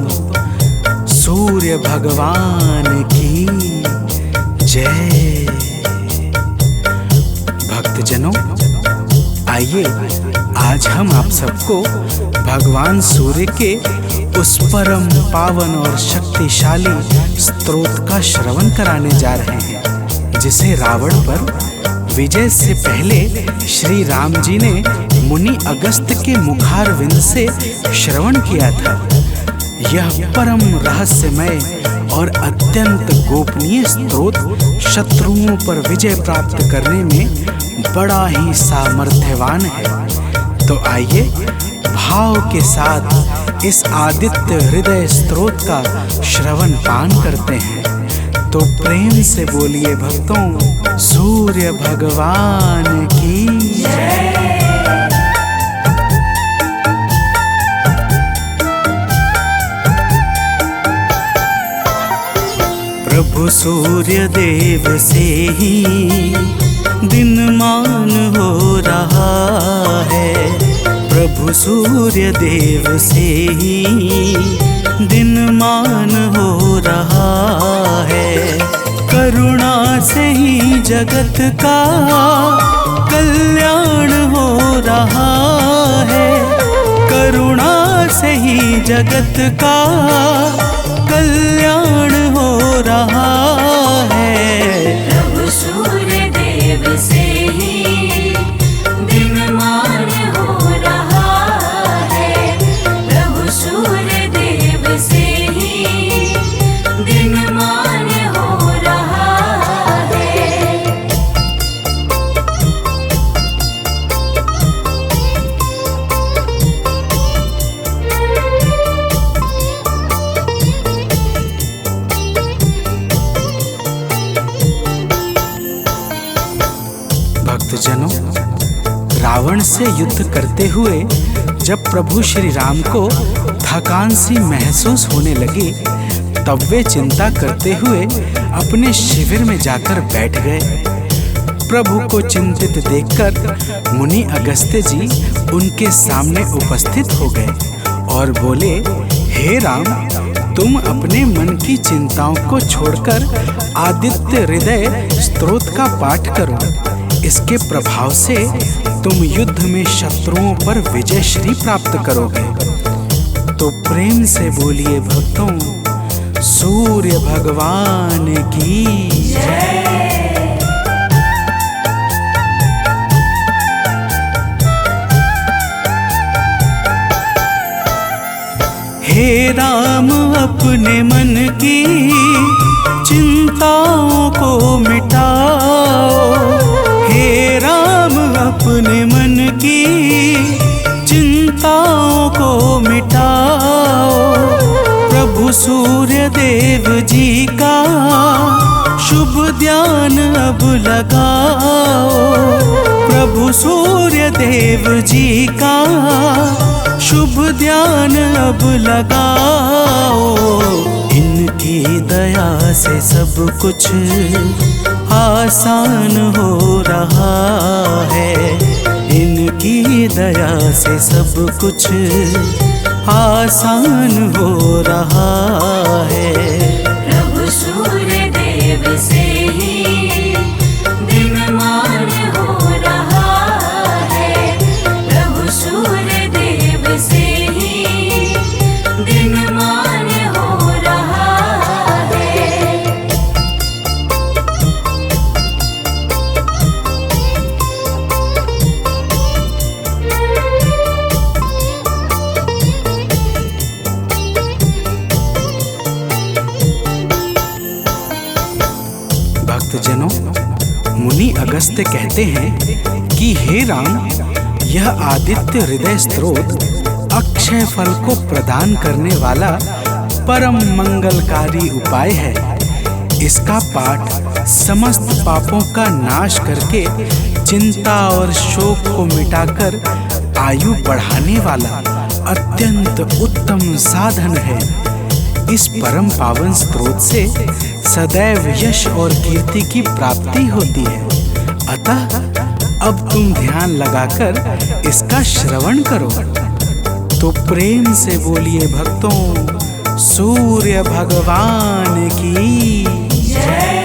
Speaker 3: सूर्य भगवान की जय। भक्तजनों, आइए आज हम आप सबको भगवान सूर्य के उस परम पावन और शक्तिशाली स्तोत्र का श्रवण कराने जा रहे हैं, जिसे रावण पर विजय से पहले श्री राम जी ने मुनि अगस्त के मुखारविंद से श्रवण किया था। यह परम रहस्यमय और अत्यंत गोपनीय स्तोत्र शत्रुओं पर विजय प्राप्त करने में बड़ा ही सामर्थ्यवान है। तो आइए भाव के साथ इस आदित्य हृदय स्तोत्र का श्रवण पान करते हैं। तो प्रेम से बोलिए भक्तों, सूर्य भगवान की जय। प्रभु सूर्य देव से ही दिनमान हो रहा है। प्रभु सूर्य देव से ही दिनमान हो रहा है। करुणा से ही जगत का कल्याण हो रहा है। करुणा से ही जगत का कल्याण हो रहा है।
Speaker 1: प्रभु सूर्य देव से ही दिनमान हो रहा है। प्रभु सूर्य देव से ही दिनमान हो रहा है।
Speaker 3: भक्तजनों, रावण से युद्ध करते हुए जब प्रभु श्री राम को थकान सी महसूस होने लगी, तब वे चिंता करते हुए अपने शिविर में जाकर बैठ गए। प्रभु को चिंतित देखकर मुनि अगस्त्य जी उनके सामने उपस्थित हो गए और बोले, हे राम, तुम अपने मन की चिंताओं को छोड़कर आदित्य हृदय स्तोत्र का पाठ करो। इसके प्रभाव से तुम युद्ध में शत्रुओं पर विजय श्री प्राप्त करोगे। तो प्रेम से बोलिए भक्तों, सूर्य भगवान की जय। हे राम अपने मन की चिंताओं को मिटाओ, हे राम अपने मन की चिंताओं को मिटाओ। प्रभु सूर्य देव जी का शुभ ध्यान अब लगाओ, प्रभु सूर्य देव जी का शुभ ध्यान अब लगाओ। इनकी दया से सब कुछ आसान हो रहा है, इनकी दया से सब कुछ आसान हो रहा है।
Speaker 1: प्रभु सूर्य देव से ही दिनमान हो रहा है, प्रभु सूर्य देव से ही दिनमान हो रहा है।
Speaker 3: भक्तजनों, मुनि अगस्त्य कहते हैं कि हे राम, यह आदित्य हृदय स्तोत्र अक्षय फल को प्रदान करने वाला परम मंगलकारी उपाय है। इसका पाठ समस्त पापों का नाश करके चिंता और शोक को मिटाकर आयु बढ़ाने वाला अत्यंत उत्तम साधन है। इस परम पावन स्रोत से सदैव यश और कीर्ति की प्राप्ति होती है। अतः अब तुम ध्यान लगाकर इसका श्रवण करो। तो प्रेम से बोलिए भक्तों, सूर्य भगवान की जय।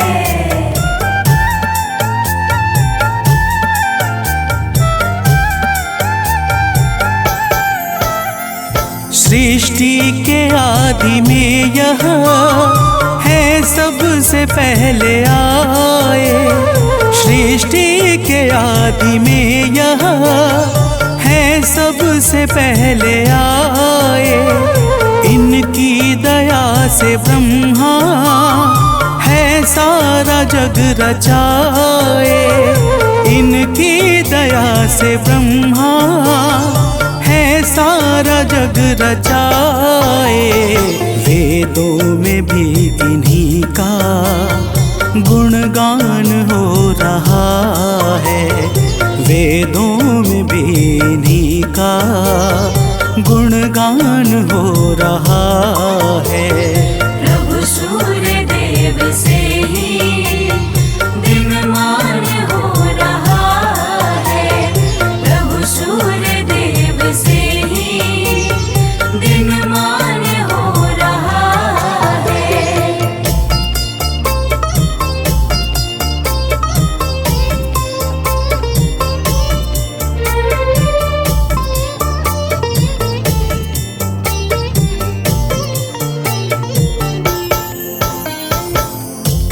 Speaker 3: सृष्टि के आदि में यह है सबसे पहले आए, सृष्टि के आदि में यह है सबसे पहले आए। इनकी दया से ब्रह्मा है सारा जग रचाए, इनकी दया से ब्रह्मा है सारा जग रचाए। वेदों में भी इन्हीं का गुणगान हो रहा है, वेदों में भी इन्हीं का गुणगान हो रहा है।
Speaker 1: प्रभु सूर्य देव से ही दिनमान हो रहा है, प्रभु सूर्य देव से ही दिनमान हो रहा है।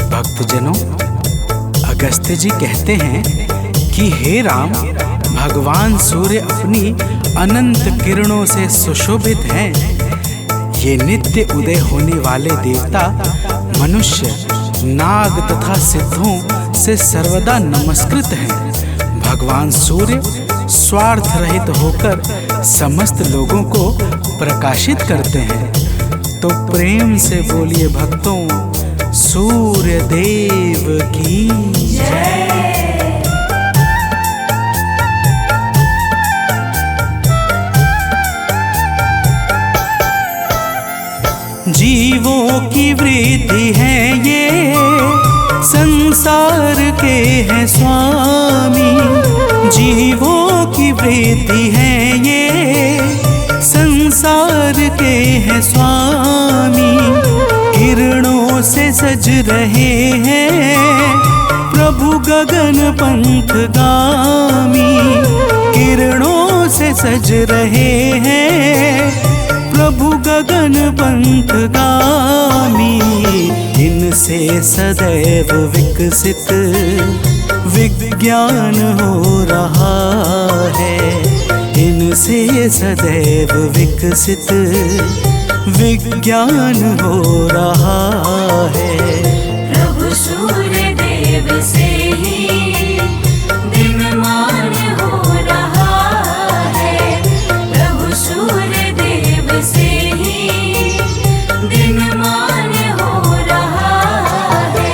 Speaker 3: भक्तजनों, अगस्त्य जी कहते हैं कि हे राम, भगवान सूर्य अपनी अनंत किरणों से सुशोभित हैं। ये नित्य उदय होने वाले देवता मनुष्य, नाग तथा सिद्धों से सर्वदा नमस्कृत हैं। भगवान सूर्य स्वार्थ रहित होकर समस्त लोगों को प्रकाशित करते हैं। तो प्रेम से बोलिए भक्तों, सूर्य देव की जय। जीवों की वृद्धि है ये, संसार के हैं स्वामी। जीवों की वृद्धि है ये, संसार के हैं स्वामी। किरणों से सज रहे हैं प्रभु गगन पंथगामी, किरणों से सज रहे हैं प्रभु गगन पंथगामी, इनसे सदैव विकसित विज्ञान हो रहा है। इनसे सदैव विकसित विज्ञान हो रहा है।
Speaker 1: प्रभु सूर्य देव से ही दिनमान हो रहा है। प्रभु सूर्य देव से ही दिनमान हो रहा है।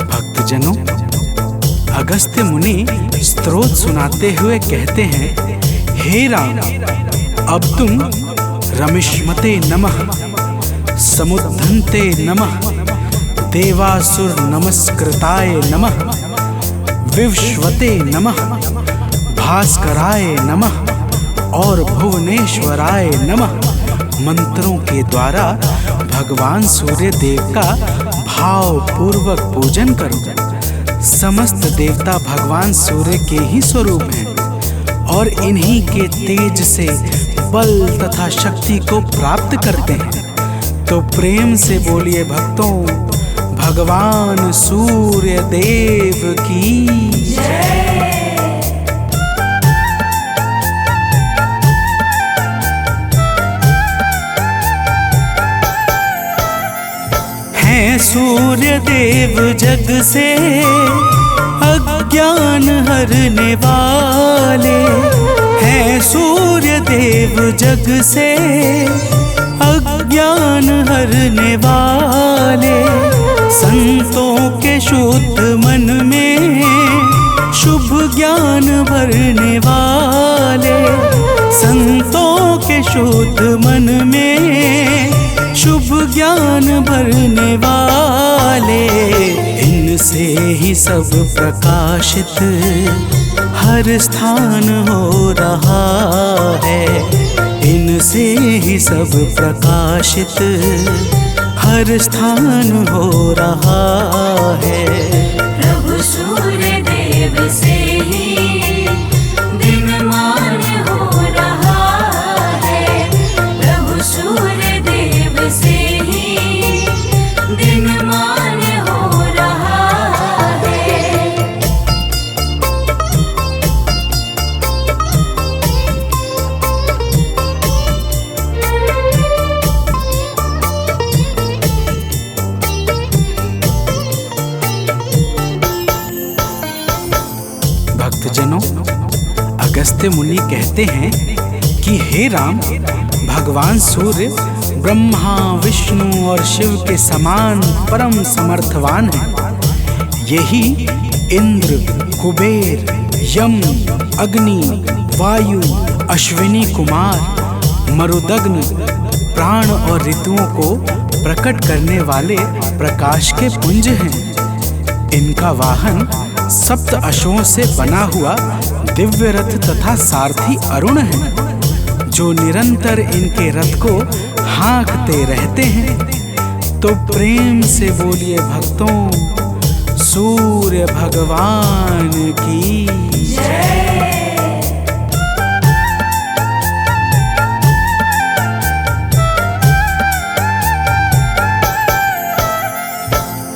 Speaker 3: भक्तजनों, अगस्त्य मुनि स्तोत्र सुनाते हुए कहते हैं, हे राम, अब तुम रमिष्मते नमः, समुद्धन्ते नमः, देवासुर नमस्कृताय नमः, विवस्वते नमः, भास्कराय नमः और भुवनेश्वराय नमः मंत्रों के द्वारा भगवान सूर्य देव का भाव पूर्वक पूजन करो। समस्त देवता भगवान सूर्य के ही स्वरूप हैं और इन्हीं के तेज से बल तथा शक्ति को प्राप्त करते हैं। तो प्रेम से बोलिए भक्तों, भगवान सूर्य देव की जय। हैं सूर्य देव जग से अज्ञान हरने वाले, हैं सूर्य देव जग से अज्ञान हरने वाले। संतों के शुद्ध मन में शुभ ज्ञान भरने वाले, संतों के शुद्ध मन में शुभ ज्ञान भरने वाले। इनसे ही सब प्रकाशित हर स्थान हो रहा है। इनसे ही सब प्रकाशित हर स्थान हो रहा है।
Speaker 1: प्रभु सूर्य देव से ही दिनमान हो रहा है। प्रभु सूर्य देव से ही दिनमान हो रहा है।
Speaker 3: भक्तजनों, अगस्त्य मुनि कहते हैं कि हे राम, भगवान सूर्य ब्रह्मा विष्णु और शिव के समान परम समर्थवान हैं। यही इंद्र, कुबेर, यम, अग्नि, वायु, अश्विनी कुमार, मरुदग्न, प्राण और ऋतुओं को प्रकट करने वाले प्रकाश के पुंज हैं। इनका वाहन सप्त अश्वों से बना हुआ दिव्य रथ तथा सारथी अरुण है, जो निरंतर इनके रथ को हाँकते रहते हैं। तो प्रेम से बोलिए भक्तों, सूर्य भगवान की जय।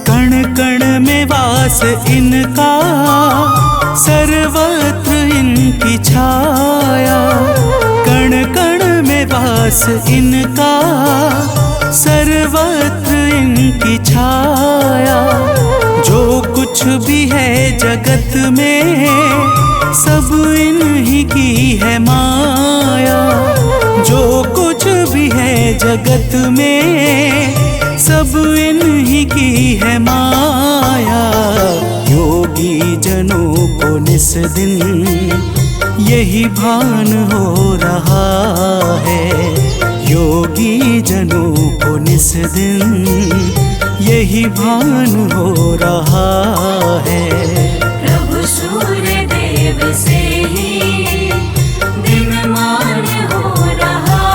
Speaker 3: कण कण में वास इनका, सर्वत्र इनकी छाया। कण कण में वास इनका, सर्वत्र इनकी छाया। जो कुछ भी है जगत में, सब इन्हीं की है माया। जो कुछ भी है जगत में, सब इन्हीं की है माया। योगी जनों को निस दिन यही भान हो रहा है। योगी जनों को निस दिन यही भान हो रहा है।
Speaker 1: प्रभु सूर्य देव से ही दिनमान हो रहा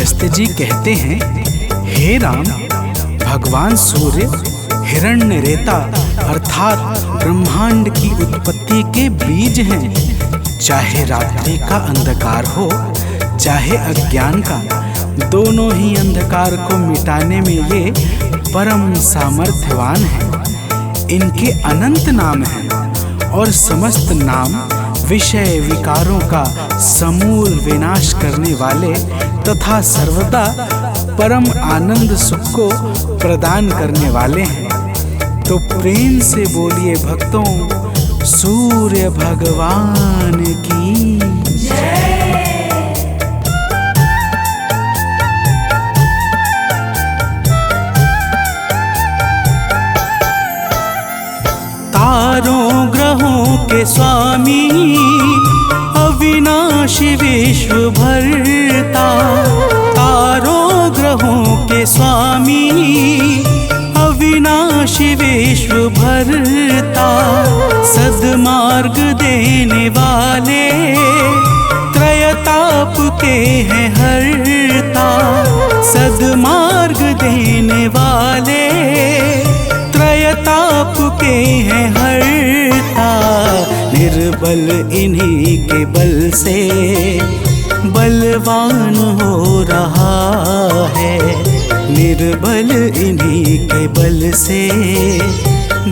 Speaker 3: अगस्त्य जी कहते हैं, हे राम, भगवान सूर्य हिरण्यरेता अर्थात ब्रह्मांड की उत्पत्ति के बीज हैं। चाहे रात्रि का अंधकार हो चाहे अज्ञान का, दोनों ही अंधकार को मिटाने में ये परम सामर्थ्यवान हैं। इनके अनंत नाम हैं और समस्त नाम विषय विकारों का समूल विनाश करने वाले तथा सर्वदा परम आनंद सुख को प्रदान करने वाले हैं। तो प्रेम से बोलिए भक्तों, सूर्य भगवान की तारों ग्रहों के स्वामी अविनाशी विश्व भरता, तारों ग्रहों के स्वामी अविनाशी विश्व भरता, सद्मार्ग देने वाले त्रयताप के हैं हरता, सद्मार्ग देने वाले त्रयताप के हैं हरता। निर्बल इन्हीं के बल से बलवान हो रहा है, निर्बल इन्हीं के बल से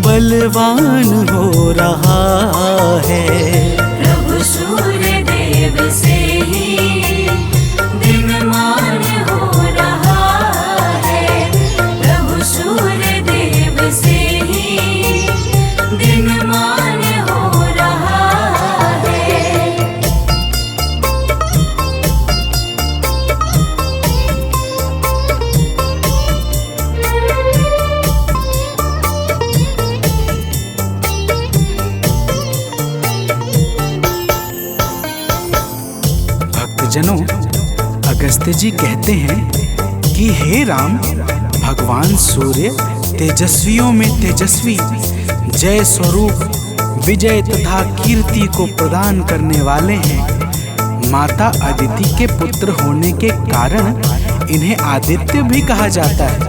Speaker 3: बलवान हो रहा है।
Speaker 1: प्रभु सूर्य देव से ही दिनमान हो रहा है, प्रभु सूर्य देव से ही दिनमान हो रहा है।
Speaker 3: भक्तजनों, अगस्त्य जी कहते हैं कि हे राम, भगवान सूर्य तेजस्वियों में तेजस्वी, जय स्वरूप, विजय तथा कीर्ति को प्रदान करने वाले हैं। माता अदिति के पुत्र होने के कारण इन्हें आदित्य भी कहा जाता है।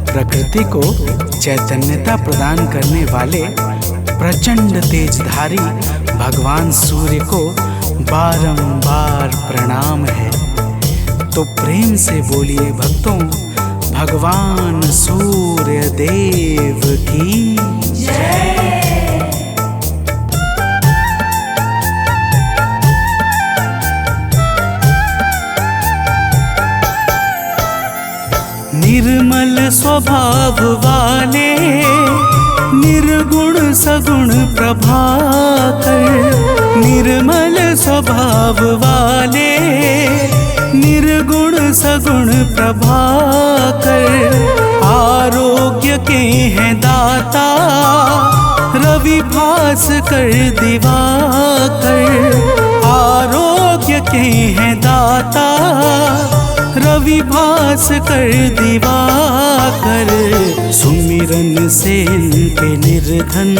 Speaker 3: प्रकृति को चैतन्यता प्रदान करने वाले प्रचंड तेजधारी भगवान सूर्य को बारंबार प्रणाम है। तो प्रेम से बोलिए भक्तों, भगवान सूर्य देव की निर्मल स्वभाव वाले निर्गुण सगुण प्रभाकर, निर्मल स्वभाव वाले निर्गुण सगुण प्रभाकर, आरोग्य के हैं दाता रवि भास्कर दिवाकर, आरोग्य के हैं दाता रवि भास्कर दिवाकर। सुमिरन से इनके निर्धन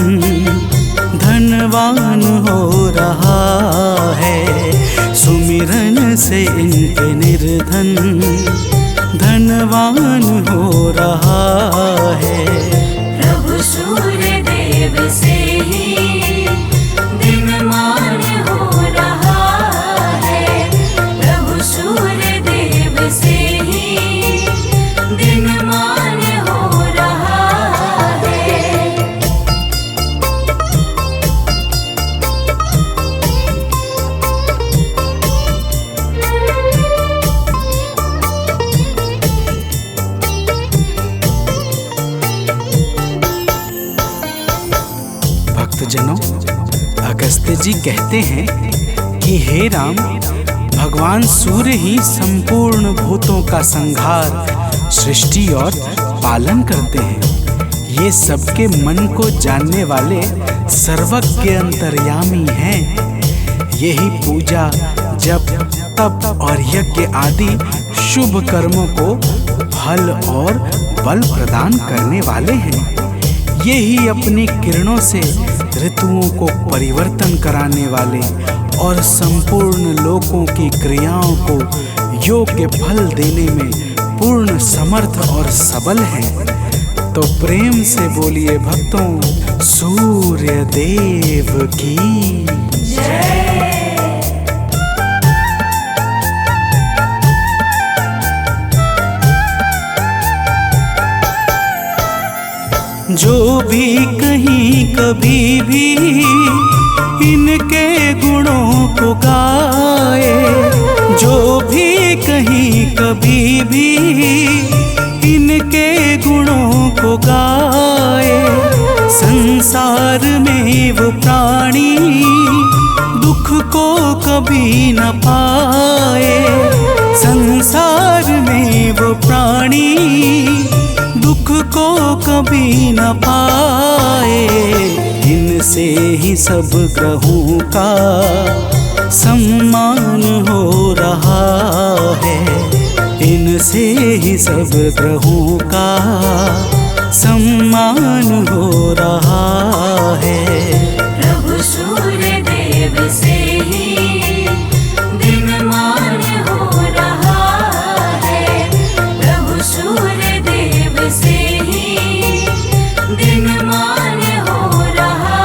Speaker 3: धनवान हो रहा है, सुमिरन से इनके निर्धन धनवान हो रहा है।
Speaker 1: प्रभु सूर्य देव से ही दिनमान हो रहा है, प्रभु सूर्य देव से ही दिनमान हो रहा है।
Speaker 3: भक्तजनों, अगस्त्य जी कहते हैं कि हे राम, भगवान सूर्य ही संपूर्ण भूतों का संहार, सृष्टि और पालन करते हैं। ये सबके मन को जानने वाले सर्वज्ञ अंतर्यामी हैं। यही पूजा, जप, तप और यज्ञ आदि शुभ कर्मों को फल और बल प्रदान करने वाले हैं। यही अपनी किरणों से ऋतुओं को परिवर्तन कराने वाले और संपूर्ण लोकों की क्रियाओं को योग्य फल देने में पूर्ण समर्थ और सबल हैं। तो प्रेम से बोलिए भक्तों, सूर्य देव की जो भी कहीं कभी भी इनके गुणों को गाए, जो भी कहीं कभी भी इनके गुणों को गाए, संसार में वो प्राणी दुख को कभी न पाए, संसार में वो प्राणी दुख को कभी न पाए। इनसे ही सब ग्रहों का सम्मान हो रहा है, इनसे ही सब ग्रहों का सम्मान हो रहा है।
Speaker 1: प्रभु सूर्य देव से ही दिनमान हो रहा है, प्रभु सूर्य देव से ही दिनमान हो रहा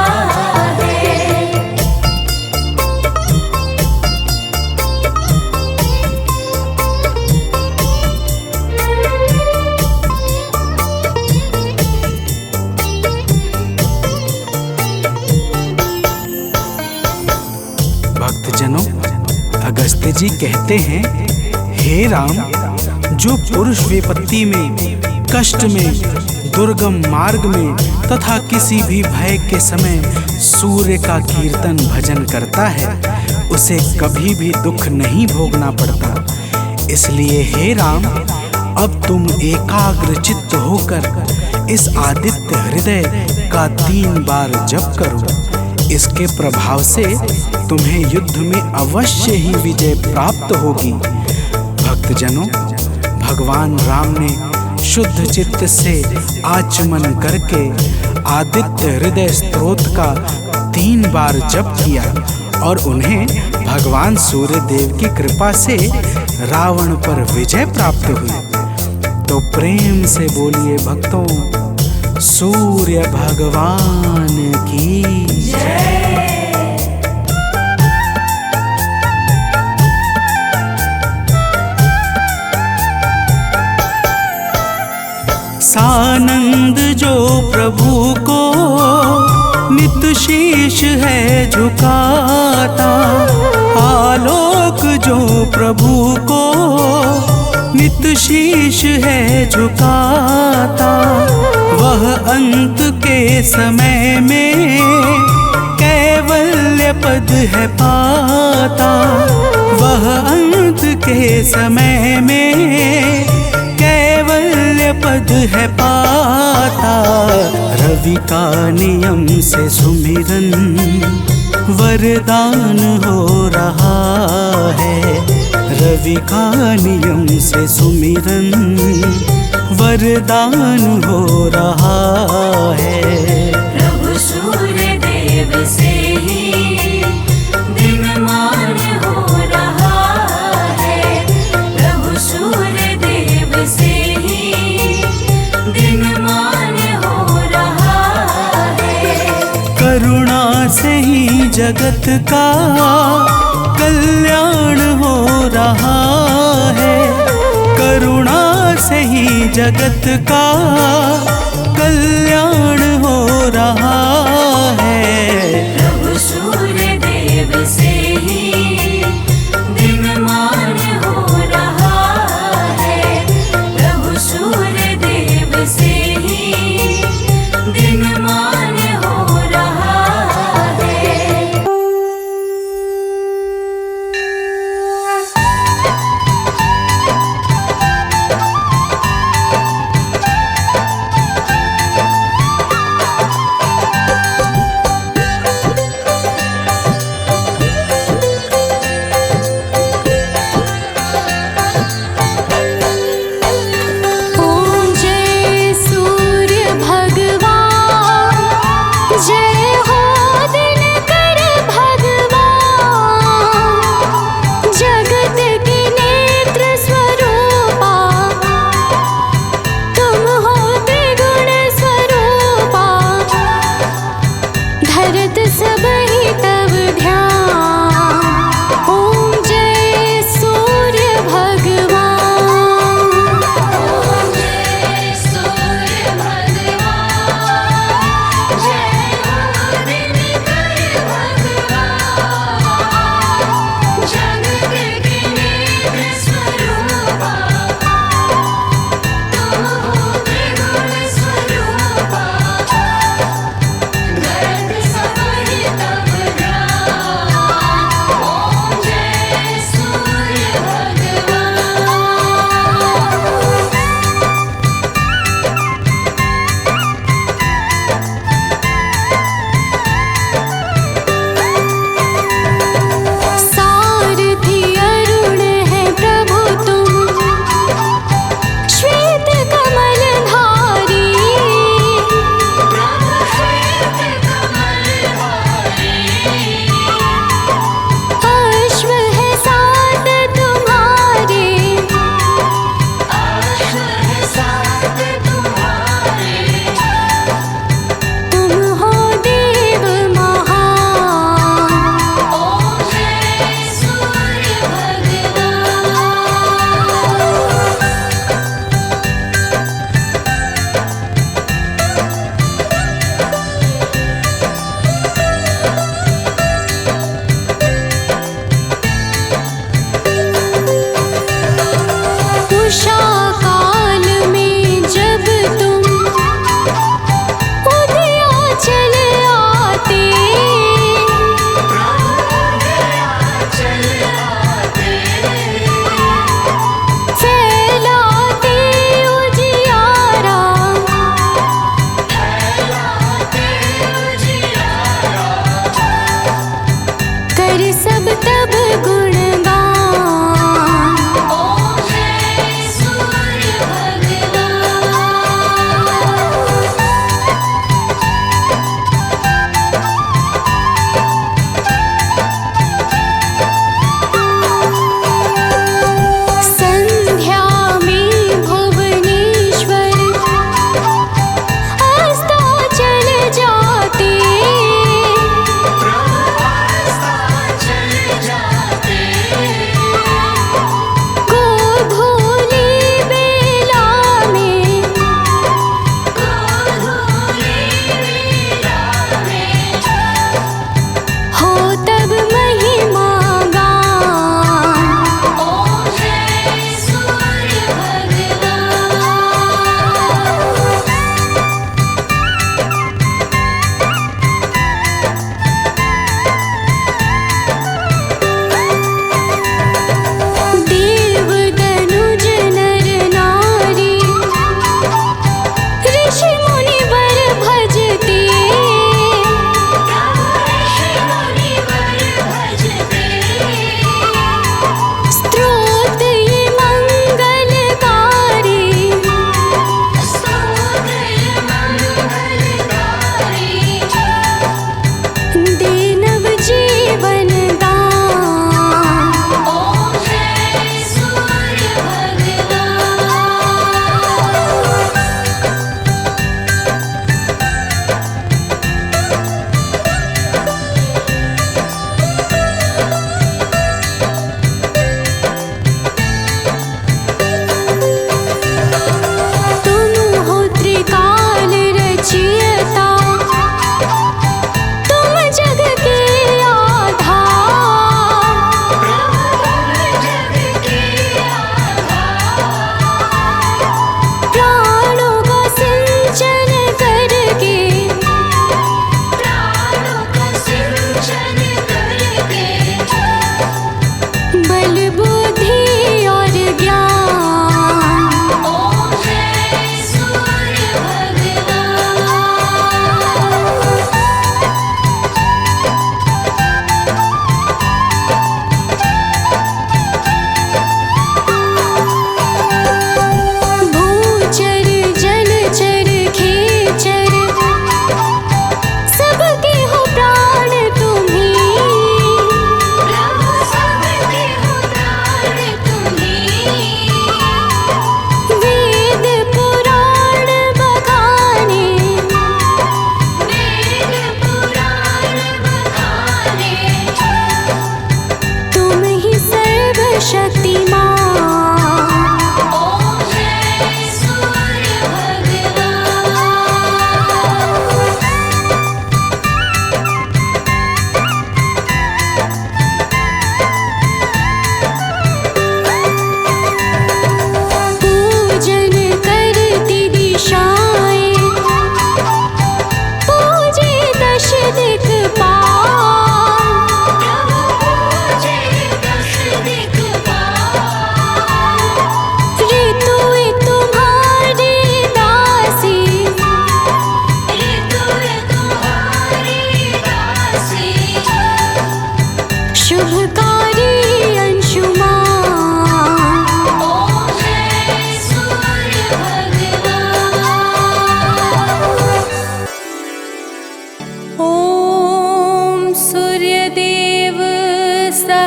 Speaker 1: है।
Speaker 3: भक्तजनों, अगस्त्य जी कहते हैं, हे राम, जो पुरुष विपत्ति में, कष्ट में, दुर्गम मार्ग में तथा किसी भी भय के समय सूर्य का कीर्तन भजन करता है, उसे कभी भी दुख नहीं भोगना पड़ता। इसलिए हे राम, अब तुम एकाग्र चित्त होकर इस आदित्य हृदय का 3 बार जप करो। इसके प्रभाव से तुम्हें युद्ध में अवश्य ही विजय प्राप्त होगी। भक्तजनों, भगवान राम ने शुद्ध चित्त से आचमन करके आदित्य हृदय स्तोत्र का 3 बार जप किया और उन्हें भगवान सूर्य देव की कृपा से रावण पर विजय प्राप्त हुई। तो प्रेम से बोलिए भक्तों, सूर्य भगवान की जय। सानंद जो प्रभु को नित शीश है झुकाता, आलोक जो प्रभु को नित शीश है झुकाता, वह अंत के समय में कैवल्य पद है पाता, वह अंत के समय में कैवल्य पद है पाता। रवि का नियम से सुमिरन वरदान हो रहा है, रवि का नियम से सुमिरन वरदान हो रहा है।
Speaker 1: प्रभु सूर्य देव से ही दिनमान हो रहा है, प्रभु सूर्य देव से ही दिनमान हो रहा है।
Speaker 3: करुणा से ही जगत का कल्याण हो रहा है, करुणा से ही जगत का कल्याण हो रहा है।
Speaker 1: प्रभु सूर्य देव से ही दिनमान हो रहा है, प्रभु सूर्य देव से ही दिनमान हो रहा है।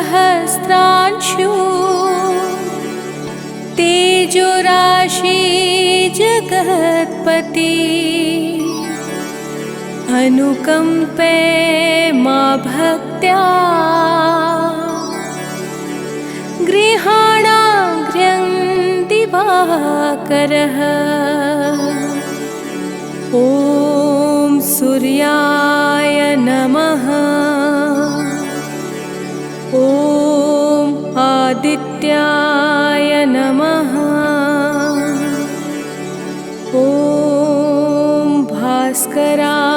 Speaker 1: सहस्रांशु तेजो राशि जगत्पति अनुकंपे मा भक्त्या गृहाणाग्र्यं दिवाकरः ॐ सूर्याय नमः ॐ आदित्याय नमः ॐ भास्कराय